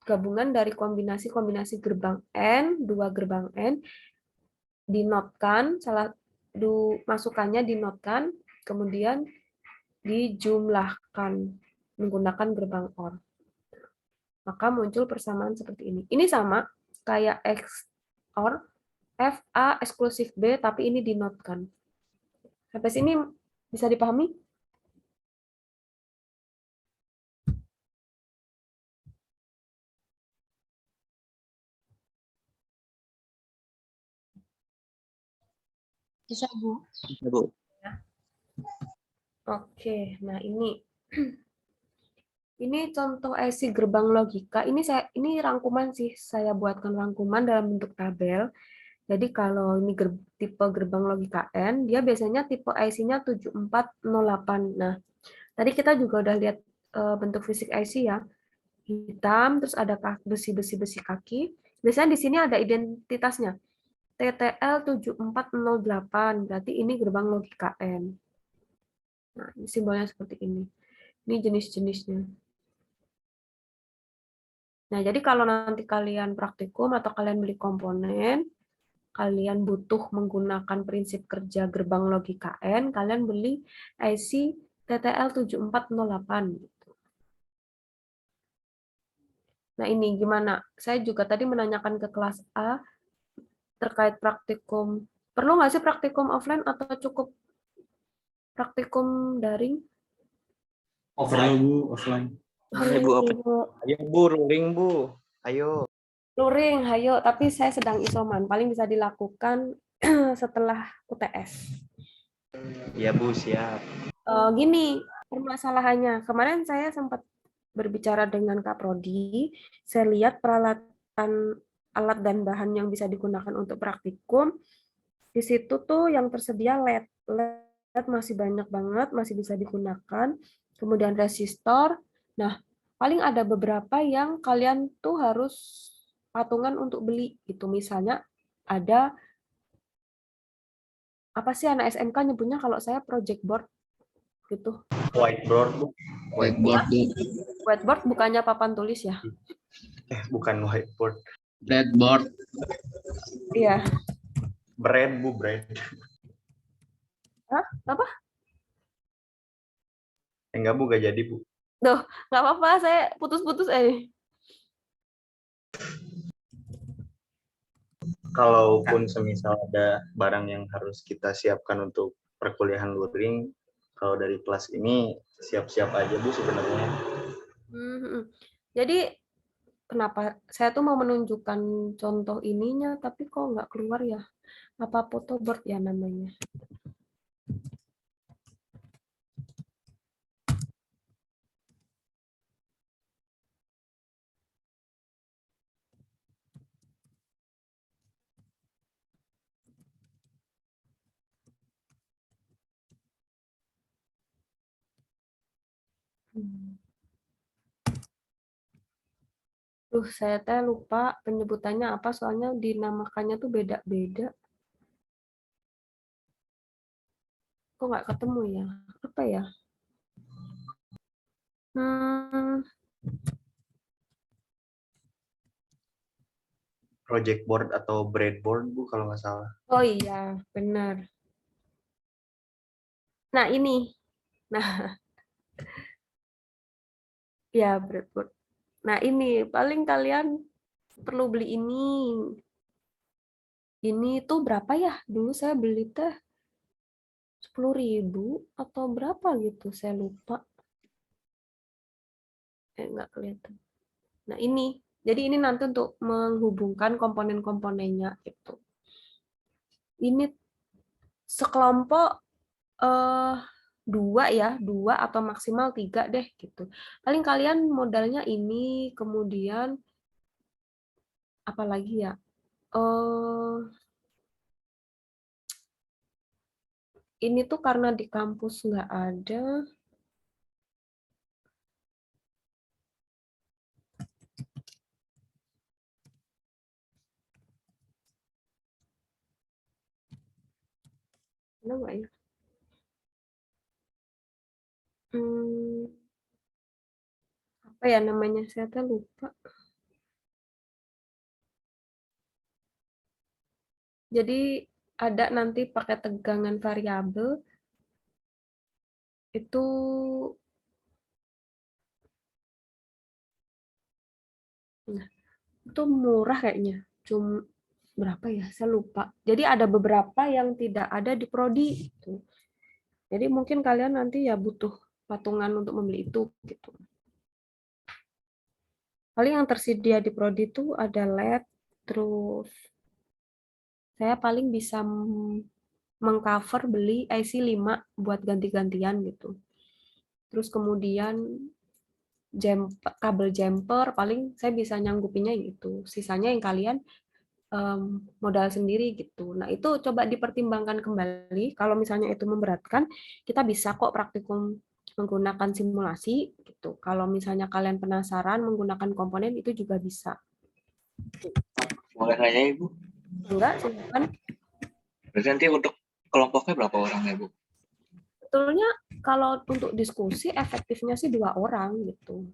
gabungan dari kombinasi-kombinasi gerbang N, 2 gerbang N, dinotkan, masukannya dinotkan, kemudian dijumlahkan menggunakan gerbang OR. Maka muncul persamaan seperti ini. Ini sama kayak XOR, FA eksklusif B, tapi ini dinotkan. Sampai sini bisa dipahami? Bisa, Bu. Bu. Oke, nah ini contoh IC gerbang logika. Ini rangkuman sih, saya buatkan rangkuman dalam bentuk tabel. Jadi kalau ini tipe gerbang logika N, dia biasanya tipe IC-nya 7408. Nah, tadi kita juga udah lihat bentuk fisik IC ya. Hitam, terus ada besi-besi kaki. Biasanya di sini ada identitasnya. TTL 7408, berarti ini gerbang logika N. Nah, ini simbolnya seperti ini. Ini jenis-jenisnya. Nah, jadi kalau nanti kalian praktikum atau kalian beli komponen, kalian butuh menggunakan prinsip kerja gerbang logika N, kalian beli IC TTL 7408. Nah, ini gimana? Saya juga tadi menanyakan ke kelas A terkait praktikum. Perlu nggak sih praktikum offline atau cukup praktikum daring? Offline, Bu, offline. Ibu open. Ayo, Bu, ruling, Bu. Ayo. Luring, hayo, tapi saya sedang isoman. Paling bisa dilakukan setelah UTS. Ya, Bu, siap. Gini, permasalahannya. Kemarin saya sempat berbicara dengan Kak Prodi. Saya lihat peralatan alat dan bahan yang bisa digunakan untuk praktikum. Di situ tuh yang tersedia LED LED masih banyak banget, masih bisa digunakan. Kemudian resistor. Nah, paling ada beberapa yang kalian tuh harus patungan untuk beli gitu. Misalnya ada apa sih anak SMK nyebutnya, kalau saya project board gitu. Whiteboard, Bu. Whiteboard, Bu. Whiteboard bukannya papan tulis ya? Bukan whiteboard. Breadboard. Iya. Bread, Bu, bread. Hah? Apa? Enggak, Bu, gak jadi, Bu. Duh, nggak apa-apa, saya putus-putus Kalaupun semisal ada barang yang harus kita siapkan untuk perkuliahan luring, kalau dari kelas ini siap-siap aja, Bu, sebenarnya. Jadi kenapa saya tuh mau menunjukkan contoh ininya, tapi kok nggak keluar ya? Apa photoboard ya namanya? Saya teh lupa penyebutannya apa, soalnya dinamakannya tuh beda-beda. Kok nggak ketemu ya? Apa ya? Project board atau breadboard, Bu, kalau nggak salah. Oh iya, benar. Nah, ini. Nah, ya breadboard. Nah, ini paling kalian perlu beli ini. Ini tuh berapa ya? Dulu saya beli teh 10.000 atau berapa gitu, saya lupa. Nggak kelihatan. Nah, ini. Jadi ini nanti untuk menghubungkan komponen-komponennya gitu. Ini sekelompok dua atau maksimal 3 deh gitu. Paling kalian modalnya ini, kemudian apalagi ya? Ini tuh karena di kampus nggak ada. Ada nggak ya? Apa ya namanya? Saya tuh lupa. Jadi ada nanti pakai tegangan variabel. Itu murah kayaknya. Cuma berapa ya? Saya lupa. Jadi ada beberapa yang tidak ada di prodi gitu. Jadi mungkin kalian nanti ya butuh patungan untuk membeli itu gitu. Paling yang tersedia di prodi itu ada LED, terus saya paling bisa mengcover beli IC 5 buat ganti-gantian gitu. Terus kemudian kabel jumper paling saya bisa nyanggupinya gitu. Sisanya yang kalian modal sendiri gitu. Nah, itu coba dipertimbangkan kembali. Kalau misalnya itu memberatkan, kita bisa kok praktikum menggunakan simulasi gitu. Kalau misalnya kalian penasaran menggunakan komponen, itu juga bisa. Boleh nanya, Ibu? Enggak, silakan. Berarti nanti untuk kelompoknya berapa orang ya, Bu? Sebetulnya kalau untuk diskusi efektifnya sih 2 orang gitu.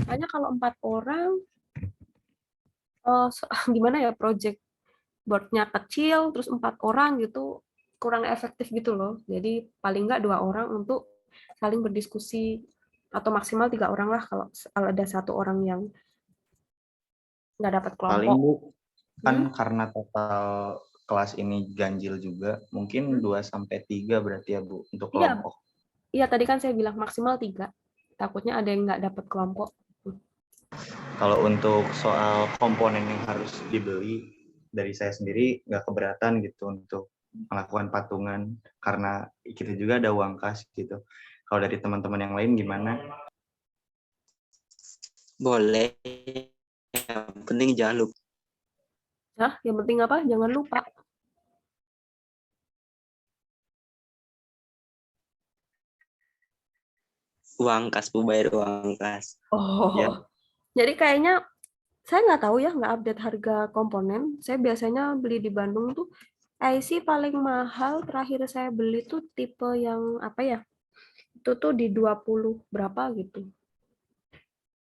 Hanya kalau 4 orang, gimana ya, project board-nya kecil, terus 4 orang gitu, kurang efektif gitu loh. Jadi paling nggak 2 orang untuk saling berdiskusi, atau maksimal 3 orang lah kalau ada 1 orang yang nggak dapat Paling, kelompok. Bu, kan karena total kelas ini ganjil juga, mungkin 2-3 berarti ya, Bu, untuk kelompok. Iya, tadi kan saya bilang maksimal 3. Takutnya ada yang nggak dapat kelompok. Kalau untuk soal komponen yang harus dibeli, dari saya sendiri nggak keberatan gitu untuk melakukan patungan, karena kita juga ada uang kas gitu. Kalau dari teman-teman yang lain gimana? Boleh. Yang penting jangan lupa. Nah, yang penting apa? Jangan lupa. Uang kas, Bu, bayar uang kas. Oh, Ya. jadi kayaknya saya nggak tahu ya, nggak update harga komponen. Saya biasanya beli di Bandung tuh IC paling mahal terakhir saya beli tuh tipe yang apa ya? Itu tuh di 20 berapa gitu.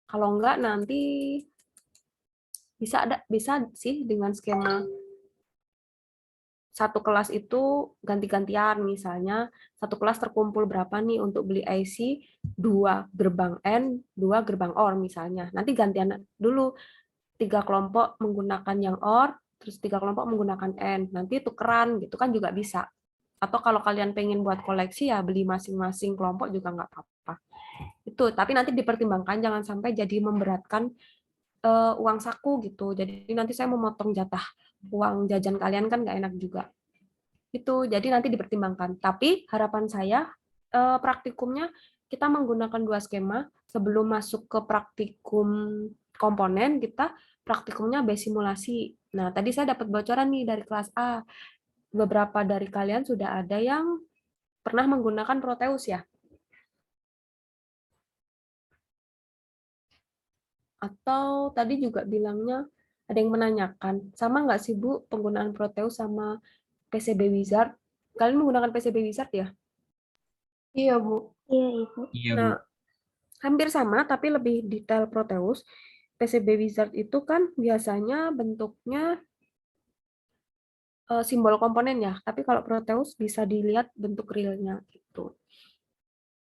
Kalau enggak nanti bisa sih dengan skema satu kelas itu ganti-gantian, misalnya satu kelas terkumpul berapa nih untuk beli IC 2 gerbang N, 2 gerbang OR misalnya. Nanti gantian dulu 3 kelompok menggunakan yang OR, terus 3 kelompok menggunakan N. Nanti tukeran gitu kan juga bisa. Atau kalau kalian pengen buat koleksi ya beli masing-masing kelompok juga nggak apa-apa. Itu, tapi nanti dipertimbangkan jangan sampai jadi memberatkan uang saku gitu. Jadi nanti saya memotong jatah uang jajan kalian kan nggak enak juga. Itu, jadi nanti dipertimbangkan. Tapi harapan saya praktikumnya kita menggunakan 2 skema. Sebelum masuk ke praktikum komponen, kita praktikumnya base simulasi. Nah, tadi saya dapat bocoran nih dari kelas A. Beberapa dari kalian sudah ada yang pernah menggunakan Proteus ya? Atau tadi juga bilangnya ada yang menanyakan, sama nggak sih Bu penggunaan Proteus sama PCB Wizard? Kalian menggunakan PCB Wizard ya? Iya, Bu. Iya, Ibu. Iya, Bu. Nah, hampir sama tapi lebih detail Proteus. PCB Wizard itu kan biasanya bentuknya simbol komponen ya, tapi kalau Proteus bisa dilihat bentuk realnya gitu.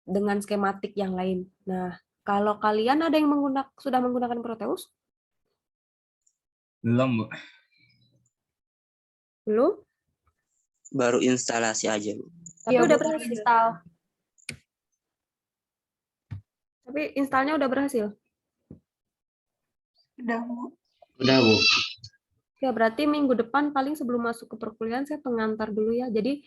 Dengan skematik yang lain. Nah, kalau kalian ada yang sudah menggunakan Proteus? Belum, Bu. Belum? Baru instalasi aja, Bu. Tapi Iya, udah Bu, berhasil. install. Tapi installnya udah berhasil. Udah, Bu. Udah, Bu. Ya, berarti minggu depan paling sebelum masuk ke perkuliahan saya pengantar dulu ya. Jadi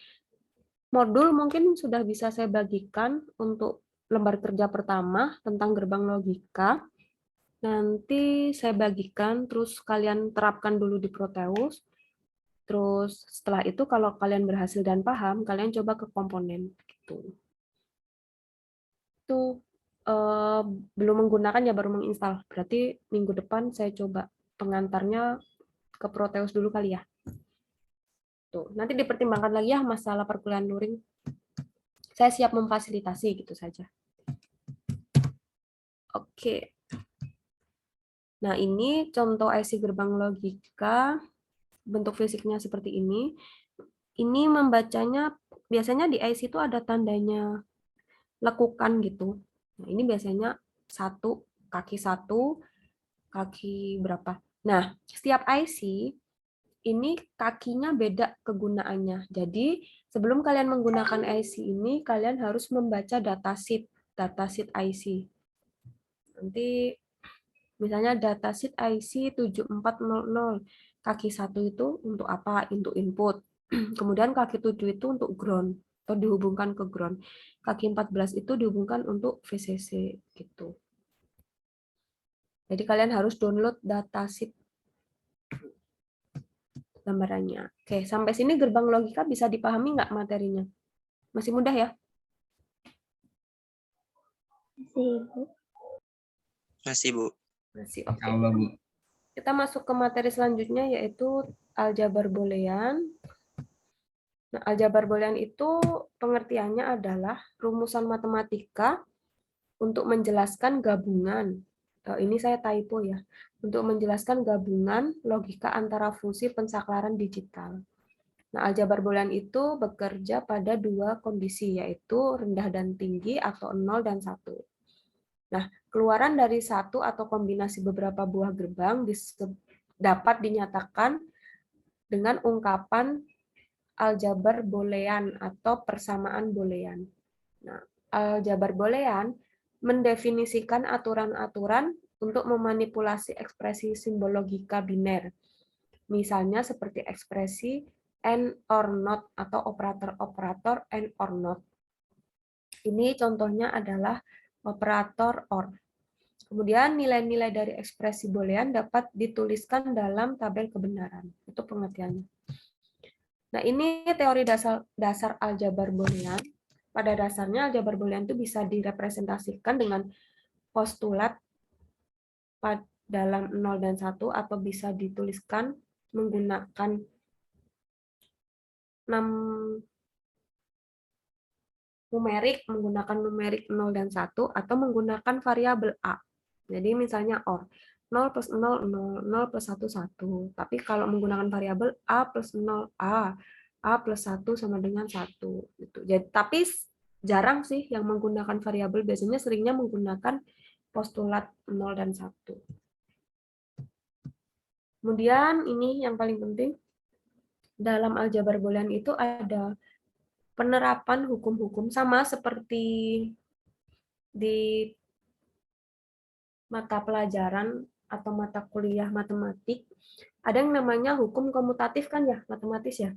modul mungkin sudah bisa saya bagikan untuk lembar kerja pertama tentang gerbang logika. Nanti saya bagikan, terus kalian terapkan dulu di Proteus. Terus setelah itu kalau kalian berhasil dan paham, kalian coba ke komponen gitu. Itu belum menggunakan ya baru menginstal. Berarti minggu depan saya coba pengantarnya ke Proteus dulu kali ya. Tuh, nanti dipertimbangkan lagi ya masalah perkuliahan luring. Saya siap memfasilitasi gitu saja. Oke. Nah, ini contoh IC gerbang logika. Bentuk fisiknya seperti ini. Ini membacanya, biasanya di IC itu ada tandanya lekukan gitu. Nah, ini biasanya kaki berapa. Nah, setiap IC ini kakinya beda kegunaannya. Jadi, sebelum kalian menggunakan IC ini, kalian harus membaca datasheet IC. Nanti misalnya datasheet IC 7400, kaki 1 itu untuk apa? Untuk input. Kemudian kaki 7 itu untuk ground atau dihubungkan ke ground. Kaki 14 itu dihubungkan untuk VCC gitu. Jadi kalian harus download datasheet gambarannya. Oke, sampai sini gerbang logika bisa dipahami nggak materinya? Masih mudah ya? Masih, Ibu. Masih, Bu. Masih oke. Insya Bu. Kita masuk ke materi selanjutnya yaitu aljabar boolean. Nah, aljabar boolean itu pengertiannya adalah rumusan matematika untuk menjelaskan gabungan. Ini saya typo ya. Untuk menjelaskan gabungan logika antara fungsi pensaklaran digital. Nah, aljabar boolean itu bekerja pada 2 kondisi, yaitu rendah dan tinggi atau 0 dan 1. Nah, keluaran dari satu atau kombinasi beberapa buah gerbang dapat dinyatakan dengan ungkapan aljabar boolean atau persamaan boolean. Nah, aljabar boolean mendefinisikan aturan-aturan untuk memanipulasi ekspresi simbol logika biner. Misalnya seperti ekspresi AND or not atau operator-operator AND or not. Ini contohnya adalah operator OR. Kemudian nilai-nilai dari ekspresi boolean dapat dituliskan dalam tabel kebenaran. Itu pengertiannya. Nah, ini teori dasar aljabar boolean. pada dasarnya aljabar boolean itu bisa direpresentasikan dengan postulat dalam 0 dan 1 atau bisa dituliskan menggunakan 6 menggunakan numerik 0 dan 1 atau menggunakan variabel A. Jadi misalnya OR 0 plus 0, 0, 0 plus 1, 1. Tapi kalau menggunakan variabel A plus 0, A plus 1 sama dengan 1. Gitu. Jadi, tapi jarang sih yang menggunakan variabel, biasanya seringnya menggunakan postulat 0 dan 1. Kemudian ini yang paling penting, dalam aljabar boolean itu ada penerapan hukum-hukum sama seperti di mata pelajaran atau mata kuliah matematik. Ada yang namanya hukum komutatif kan ya, matematis ya?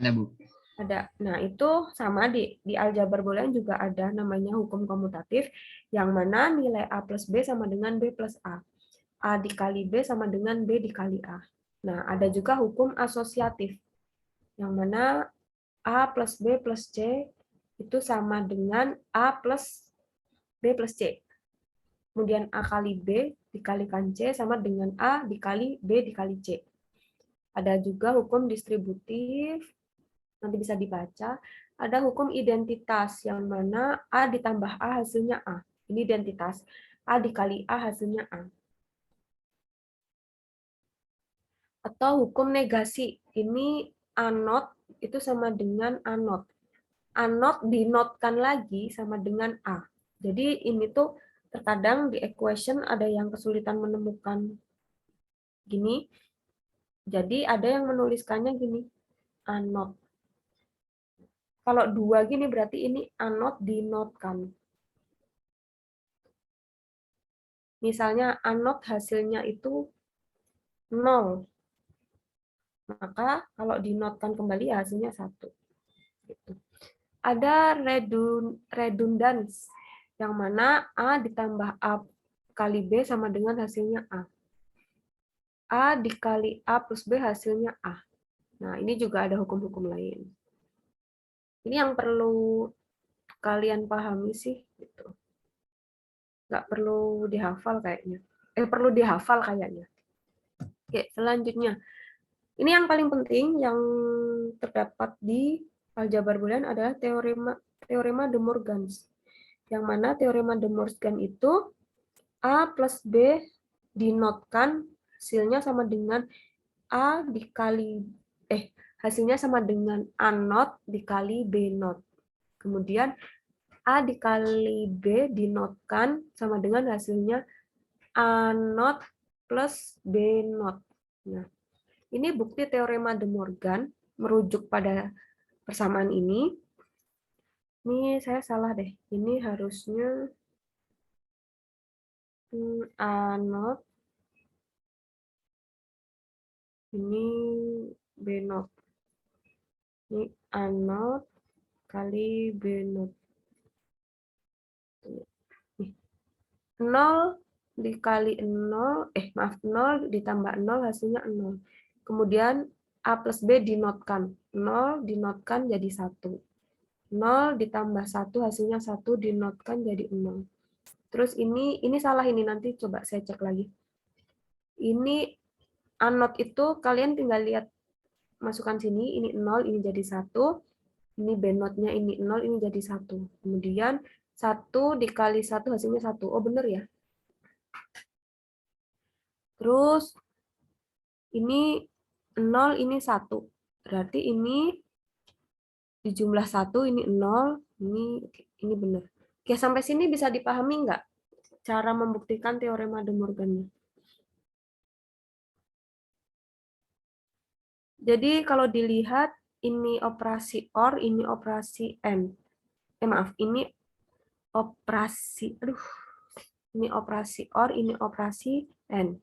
Ada, Bu. Ada. Nah, itu sama di aljabar boolean juga ada namanya hukum komutatif, yang mana nilai A plus B sama dengan B plus A. A dikali B sama dengan B dikali A. Nah, ada juga hukum asosiatif, yang mana A plus B plus C itu sama dengan A plus B plus C. Kemudian A kali B dikalikan C sama dengan A dikali B dikali C. Ada juga hukum distributif, nanti bisa dibaca. Ada hukum identitas, yang mana A ditambah A hasilnya A. Ini identitas. A dikali A hasilnya A. Atau hukum negasi. Ini A not itu sama dengan A not. A not dinotkan lagi sama dengan A. Jadi ini tuh terkadang di equation ada yang kesulitan menemukan gini. Jadi ada yang menuliskannya gini, A not. Kalau 2 gini berarti ini A not dinotkan. Misalnya A not hasilnya itu 0. Maka kalau dinotkan kembali hasilnya 1. Gitu. Ada redundans, yang mana A ditambah A kali B sama dengan hasilnya A. A dikali A plus B hasilnya A. Nah, ini juga ada hukum-hukum lain. Ini yang perlu kalian pahami sih. Gitu. Nggak perlu dihafal kayaknya. Perlu dihafal kayaknya. Oke, selanjutnya. Ini yang paling penting yang terdapat di aljabar boolean adalah teorema de Morgan. Yang mana teorema de Morgan itu A plus B dinotkan hasilnya sama dengan A dikali hasilnya sama dengan A not dikali B not. Kemudian A dikali B dinotkan sama dengan hasilnya A not plus B not. Nah, ini bukti teorema de Morgan merujuk pada persamaan ini. Ini saya salah deh. Ini harusnya A not, ini B not. Ini A not kali B not. 0 dikali 0, 0 ditambah 0 hasilnya 0. Kemudian A plus B dinotkan. 0 dinotkan jadi 1. 0 ditambah 1 hasilnya 1 dinotkan jadi 0. Terus ini salah ini, nanti coba saya cek lagi. Ini A not itu kalian tinggal lihat, masukkan sini, ini 0, ini jadi 1. Ini B not-nya ini 0, ini jadi 1. Kemudian 1 dikali 1 hasilnya 1. Oh, benar ya? Terus ini 0, ini 1. Berarti ini dijumlah 1, ini 0, ini benar. Oke, sampai sini bisa dipahami nggak cara membuktikan teorema de Morgan-nya? Jadi kalau dilihat, ini operasi OR, ini operasi AND. Ini operasi, ini operasi OR, ini operasi AND.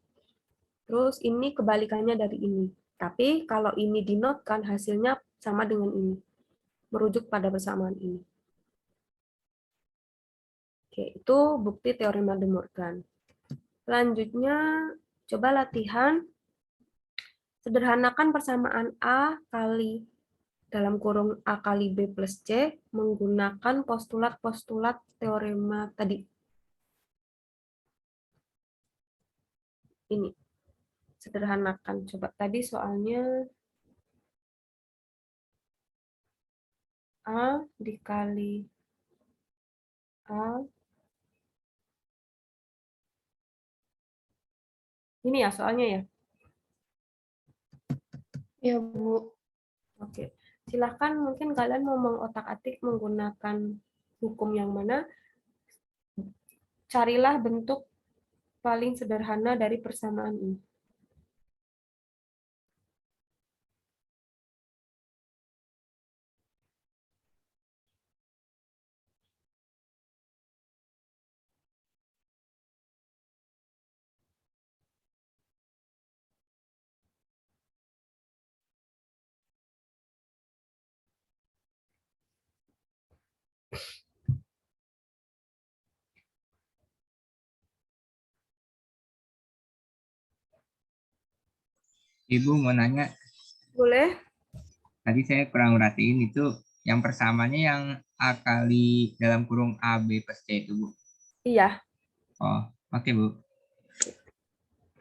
Terus ini kebalikannya dari ini. Tapi kalau ini dinotkan, hasilnya sama dengan ini. Merujuk pada persamaan ini. Oke, itu bukti teorema de Morgan. Selanjutnya, coba latihan. Sederhanakan persamaan A kali dalam kurung A kali B plus C menggunakan postulat-postulat teorema tadi. Ini. Sederhanakan. Coba tadi soalnya A dikali A. Ini ya soalnya ya. Ya, Bu. Oke. Silakan mungkin kalian mau mengotak-atik menggunakan hukum yang mana. Carilah bentuk paling sederhana dari persamaan ini. Ibu mau nanya, Boleh? tadi saya kurang merhatiin itu yang persamanya yang A kali dalam kurung A B plus C itu, Bu. Iya. Oh, oke, Bu.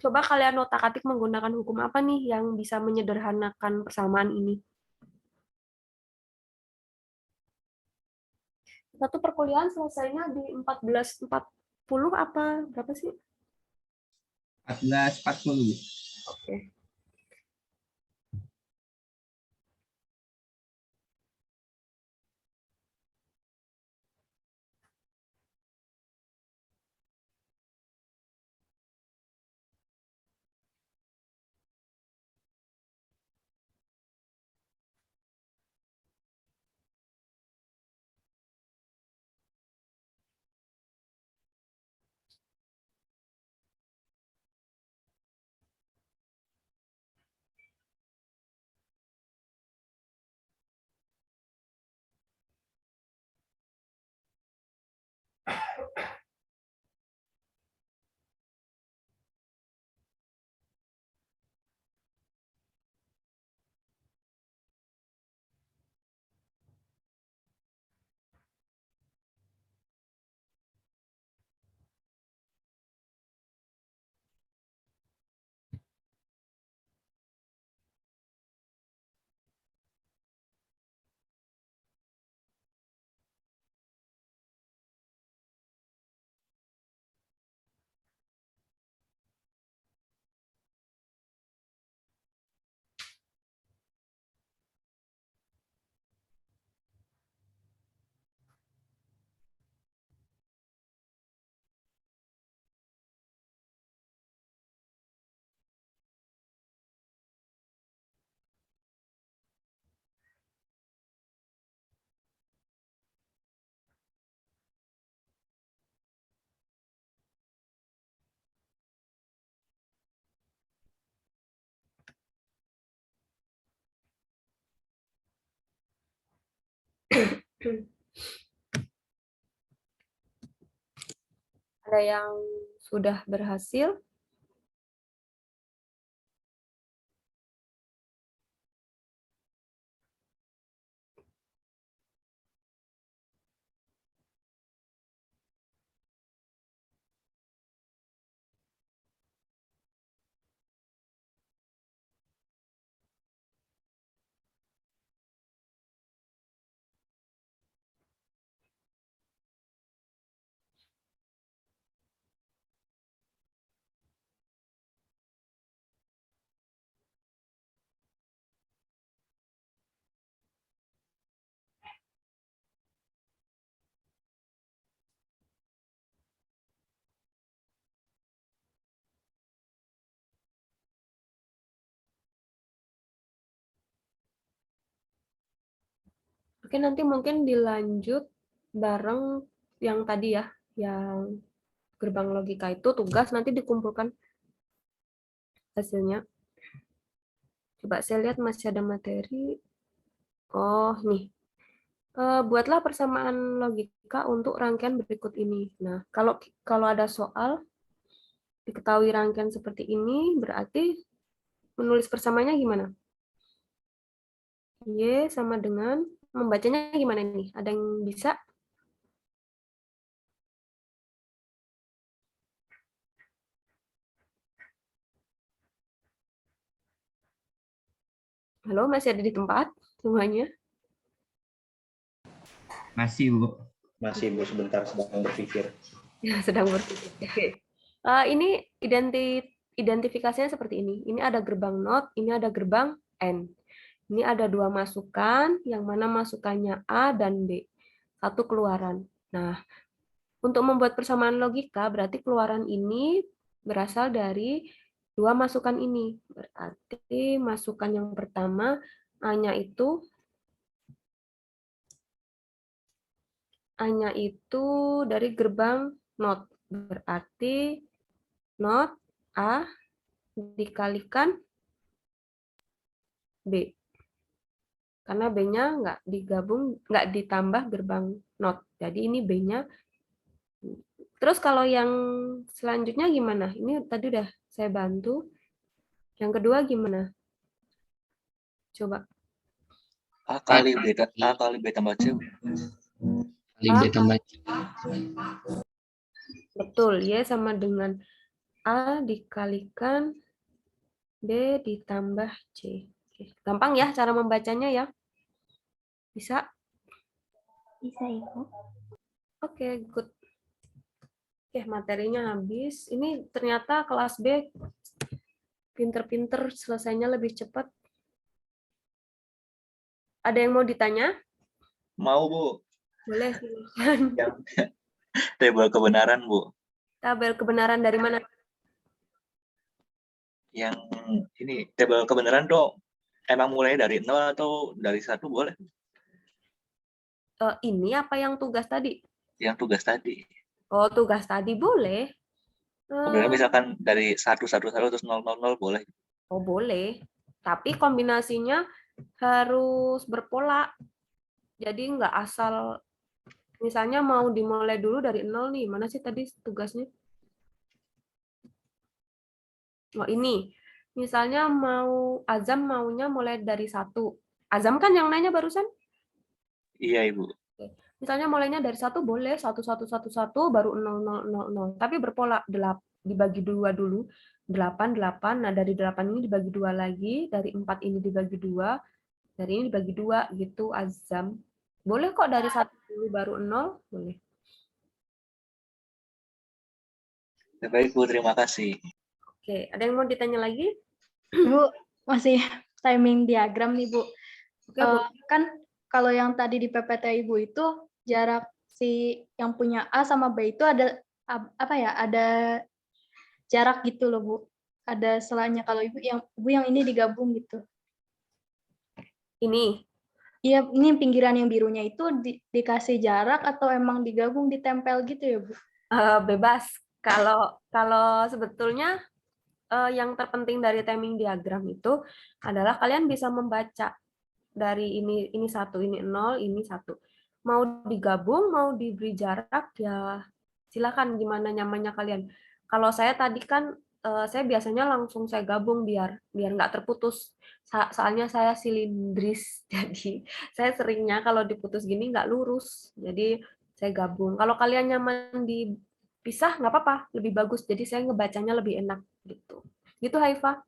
Coba kalian otak-atik menggunakan hukum apa nih yang bisa menyederhanakan persamaan ini. Satu perkuliahan selesainya di 14.40 apa berapa sih? 14.40, Bu. Oke. Ada yang sudah berhasil? Oke, nanti mungkin dilanjut bareng yang tadi ya, yang gerbang logika itu tugas nanti dikumpulkan hasilnya. Coba saya lihat masih ada materi. Oh, nih. Buatlah persamaan logika untuk rangkaian berikut ini. Nah, kalau ada soal diketahui rangkaian seperti ini, berarti menulis persamaannya gimana? Y sama dengan, membacanya gimana nih? Ada yang bisa? Halo, masih ada di tempat semuanya? Masih, Bu. Masih Bu, sebentar sedang berpikir. Sedang berpikir. Oke. Ini identifikasinya seperti ini. Ini ada gerbang not, ini ada gerbang N. Ini ada dua masukan, yang mana masukannya A dan B. Satu keluaran. Nah, untuk membuat persamaan logika, berarti keluaran ini berasal dari dua masukan ini. Berarti masukan yang pertama, A-nya itu dari gerbang not. Berarti not A dikalikan B. Karena B-nya nggak digabung, nggak ditambah gerbang not. Jadi ini B-nya. Terus kalau yang selanjutnya gimana? Ini tadi udah saya bantu. Yang kedua gimana? Coba. A kali B tambah C. Kali B tambah C. Betul, Y sama dengan A dikalikan B ditambah C. Oke. Gampang ya cara membacanya ya? Bisa? Bisa, Ibu. Oke, good. Oke, materinya habis. Ini ternyata kelas B pinter-pinter selesainya lebih cepat. Ada yang mau ditanya? Mau, Bu. Boleh, silakan. Yang tabel kebenaran, Bu. Tabel kebenaran dari mana? Yang ini tabel kebenaran tuh emang mulai dari 0 atau dari 1 boleh? Ini apa yang tugas tadi? Yang tugas tadi. Oh, tugas tadi boleh. Kemudian misalkan dari 1, 1, 1, terus 0, 0, 0 boleh? Oh, boleh. Tapi kombinasinya harus berpola. Jadi nggak asal, misalnya mau dimulai dulu dari 0 nih. Mana sih tadi tugasnya? Oh, ini. Misalnya Azam maunya mulai dari 1. Azam kan yang nanya barusan? Iya, Ibu. Oke. Misalnya mulainya dari 1 boleh, 1, 1, 1, 1, baru 0, 0, 0, 0. Tapi berpola, dibagi 2 dulu. 8, 8. Nah, dari 8 ini dibagi 2 lagi. Dari 4 ini dibagi 2. Dari ini dibagi 2 gitu, Azam. Boleh kok dari 1 dulu baru 0, boleh. Baik, Bu. Terima kasih. Oke, ada yang mau ditanya lagi? Bu, masih timing diagram nih, Bu. Oke, Bu. Kan kalau yang tadi di PPT Ibu itu jarak si yang punya A sama B itu ada apa ya? Ada jarak gitu loh, Bu. Ada selanya kalau Ibu yang ini digabung gitu. Ini. Iya, ini pinggiran yang birunya itu dikasih jarak atau emang digabung ditempel gitu ya, Bu? Bebas. Kalau sebetulnya yang terpenting dari timing diagram itu adalah kalian bisa membaca dari ini 1, ini 0, ini 1. Mau digabung, mau diberi jarak, ya silakan gimana nyamannya kalian. Kalau saya tadi kan saya biasanya langsung saya gabung biar nggak terputus. Soalnya saya silindris, jadi saya seringnya kalau diputus gini nggak lurus. Jadi saya gabung. Kalau kalian nyaman dipisah nggak apa-apa, lebih bagus. Jadi saya ngebacanya lebih enak gitu. Gitu Haifa.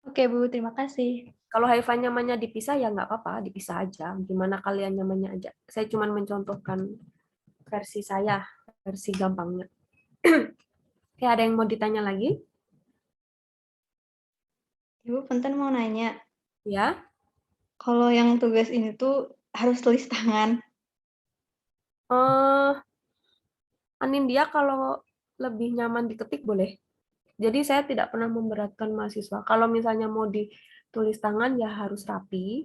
Oke, Bu, terima kasih. Kalau Haifa nyamannya dipisah ya nggak apa-apa, dipisah aja. Gimana kalian nyamannya aja. Saya cuma mencontohkan versi saya, versi gampangnya. Oke, ada yang mau ditanya lagi? Ibu, punten mau nanya. Ya. Kalau yang tugas ini tuh harus tulis tangan. Anindya kalau lebih nyaman diketik boleh. Jadi saya tidak pernah memberatkan mahasiswa. Kalau misalnya mau ditulis tangan ya harus rapi.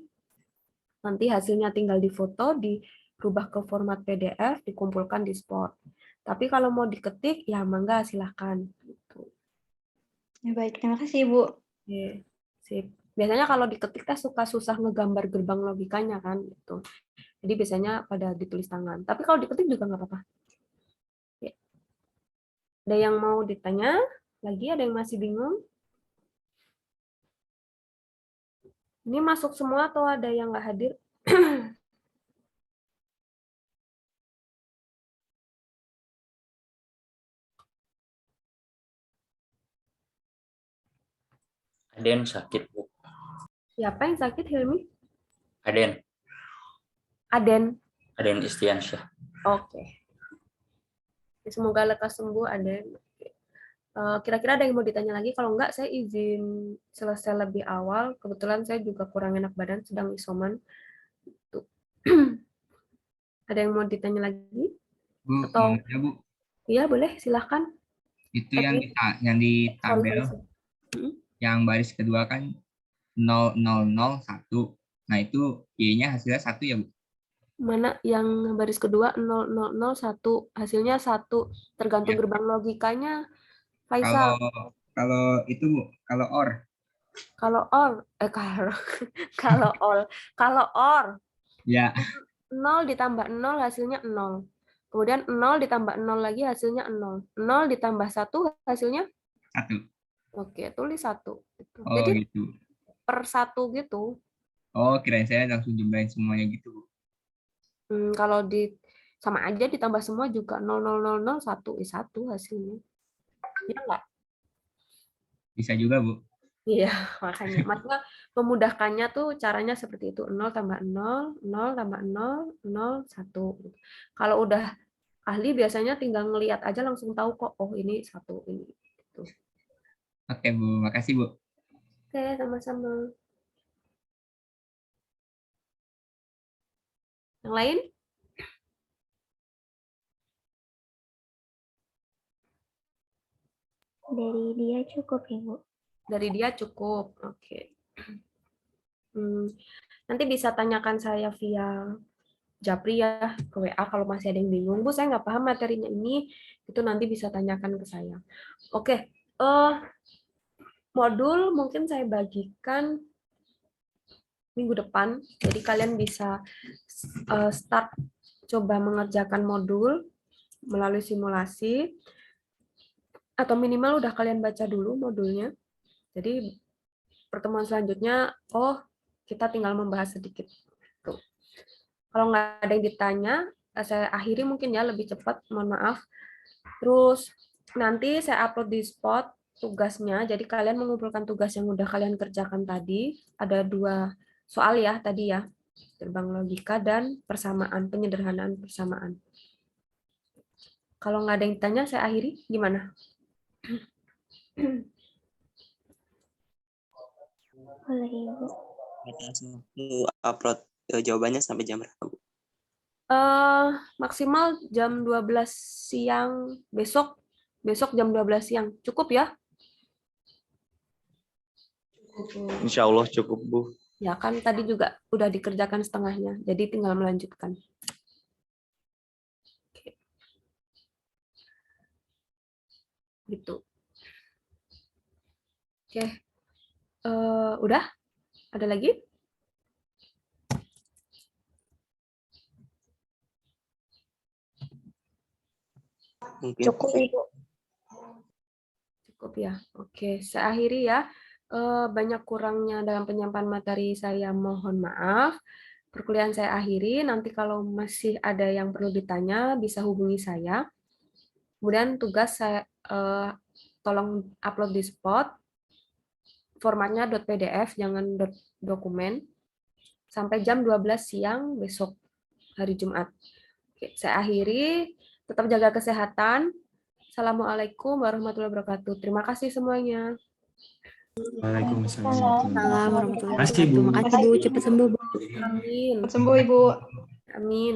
Nanti hasilnya tinggal difoto, dirubah ke format PDF, dikumpulkan di Spot. Tapi kalau mau diketik ya mangga silahkan. Gitu. Ya, baik, terima kasih, Bu. Oke, sip. Biasanya kalau diketik kan suka susah ngegambar gerbang logikanya kan gitu. Jadi biasanya pada ditulis tangan. Tapi kalau diketik juga nggak apa-apa. Oke. Ada yang mau ditanya lagi? Ada yang masih bingung? Ini masuk semua atau ada yang nggak hadir? Aden sakit, Bu. Siapa yang sakit, Hilmi? Aden Istiansyah. Oke. Semoga lekas sembuh, Aden. Kira-kira ada yang mau ditanya lagi? Kalau enggak, saya izin selesai lebih awal. Kebetulan saya juga kurang enak badan, sedang isoman. Tuh. Ada yang mau ditanya lagi? Bu, Atau ya, Bu. iya, boleh, silahkan. Itu yang di tabel, yang baris kedua kan 0001. Nah, itu Y-nya hasilnya 1 ya, Bu? Mana yang baris kedua 0001, hasilnya 1, tergantung Ya. gerbang logikanya. Faisal. Kalau itu, Bu, kalau OR. Kalau OR. Ya. 0 ditambah 0 hasilnya 0. Kemudian 0 ditambah 0 lagi hasilnya 0. 0 ditambah 1 hasilnya 1. Oke, tulis 1. Oh, Jadi gitu. per 1 gitu. Oh, kirain saya langsung jumlahin semuanya gitu, Bu. Kalau sama aja ditambah semua juga 00001 1 hasilnya. Ya enggak? Bisa juga, Bu. Iya, makanya. Maksudnya memudahkannya tuh caranya seperti itu. 0 tambah 0, 0 tambah 0, 0, 1. Kalau udah ahli biasanya tinggal ngelihat aja langsung tahu kok, oh ini 1, ini. Gitu. Oke, Bu. Makasih, Bu. Oke, sama-sama. Yang lain? Dari dia cukup ya, Bu. Dari dia cukup. Oke. Nanti bisa tanyakan saya via Japri ya, ke WA kalau masih ada yang bingung. Bu, saya nggak paham materinya ini, itu nanti bisa tanyakan ke saya. Oke, modul mungkin saya bagikan minggu depan, jadi kalian bisa start coba mengerjakan modul melalui simulasi, atau minimal udah kalian baca dulu modulnya. Jadi pertemuan selanjutnya, kita tinggal membahas sedikit. Tuh. Kalau nggak ada yang ditanya, saya akhiri mungkin ya lebih cepat, mohon maaf. Terus nanti saya upload di Spot tugasnya, jadi kalian mengumpulkan tugas yang udah kalian kerjakan tadi. Ada 2 soal ya tadi ya, gerbang logika dan persamaan, penyederhanaan persamaan. Kalau nggak ada yang ditanya, saya akhiri. Gimana? Boleh, Ibu. Mau upload jawabannya sampai jam berapa, Bu? Maksimal jam 12 siang besok jam 12 siang. Cukup ya? Insya Allah cukup, Bu. Ya kan tadi juga udah dikerjakan setengahnya, jadi tinggal melanjutkan. Oke. Gitu. Oke. Udah? Ada lagi? Mungkin. Cukup, Ibu. Cukup ya. Oke, saya akhiri ya. Banyak kurangnya dalam penyampaian materi saya mohon maaf. Perkuliahan saya akhiri, nanti kalau masih ada yang perlu ditanya bisa hubungi saya. Kemudian tugas saya tolong upload di Spot. Formatnya .pdf, jangan .dokumen. Sampai jam 12 siang besok hari Jumat. Oke, saya akhiri. Tetap jaga kesehatan. Assalamualaikum warahmatullahi wabarakatuh. Terima kasih semuanya. Waalaikumsalam. Assalamualaikum warahmatullahi Terima kasih, Bu. wabarakatuh. Makasih, Bu. Cepat sembuh, Bu. Amin. Sembuh, Ibu. Amin.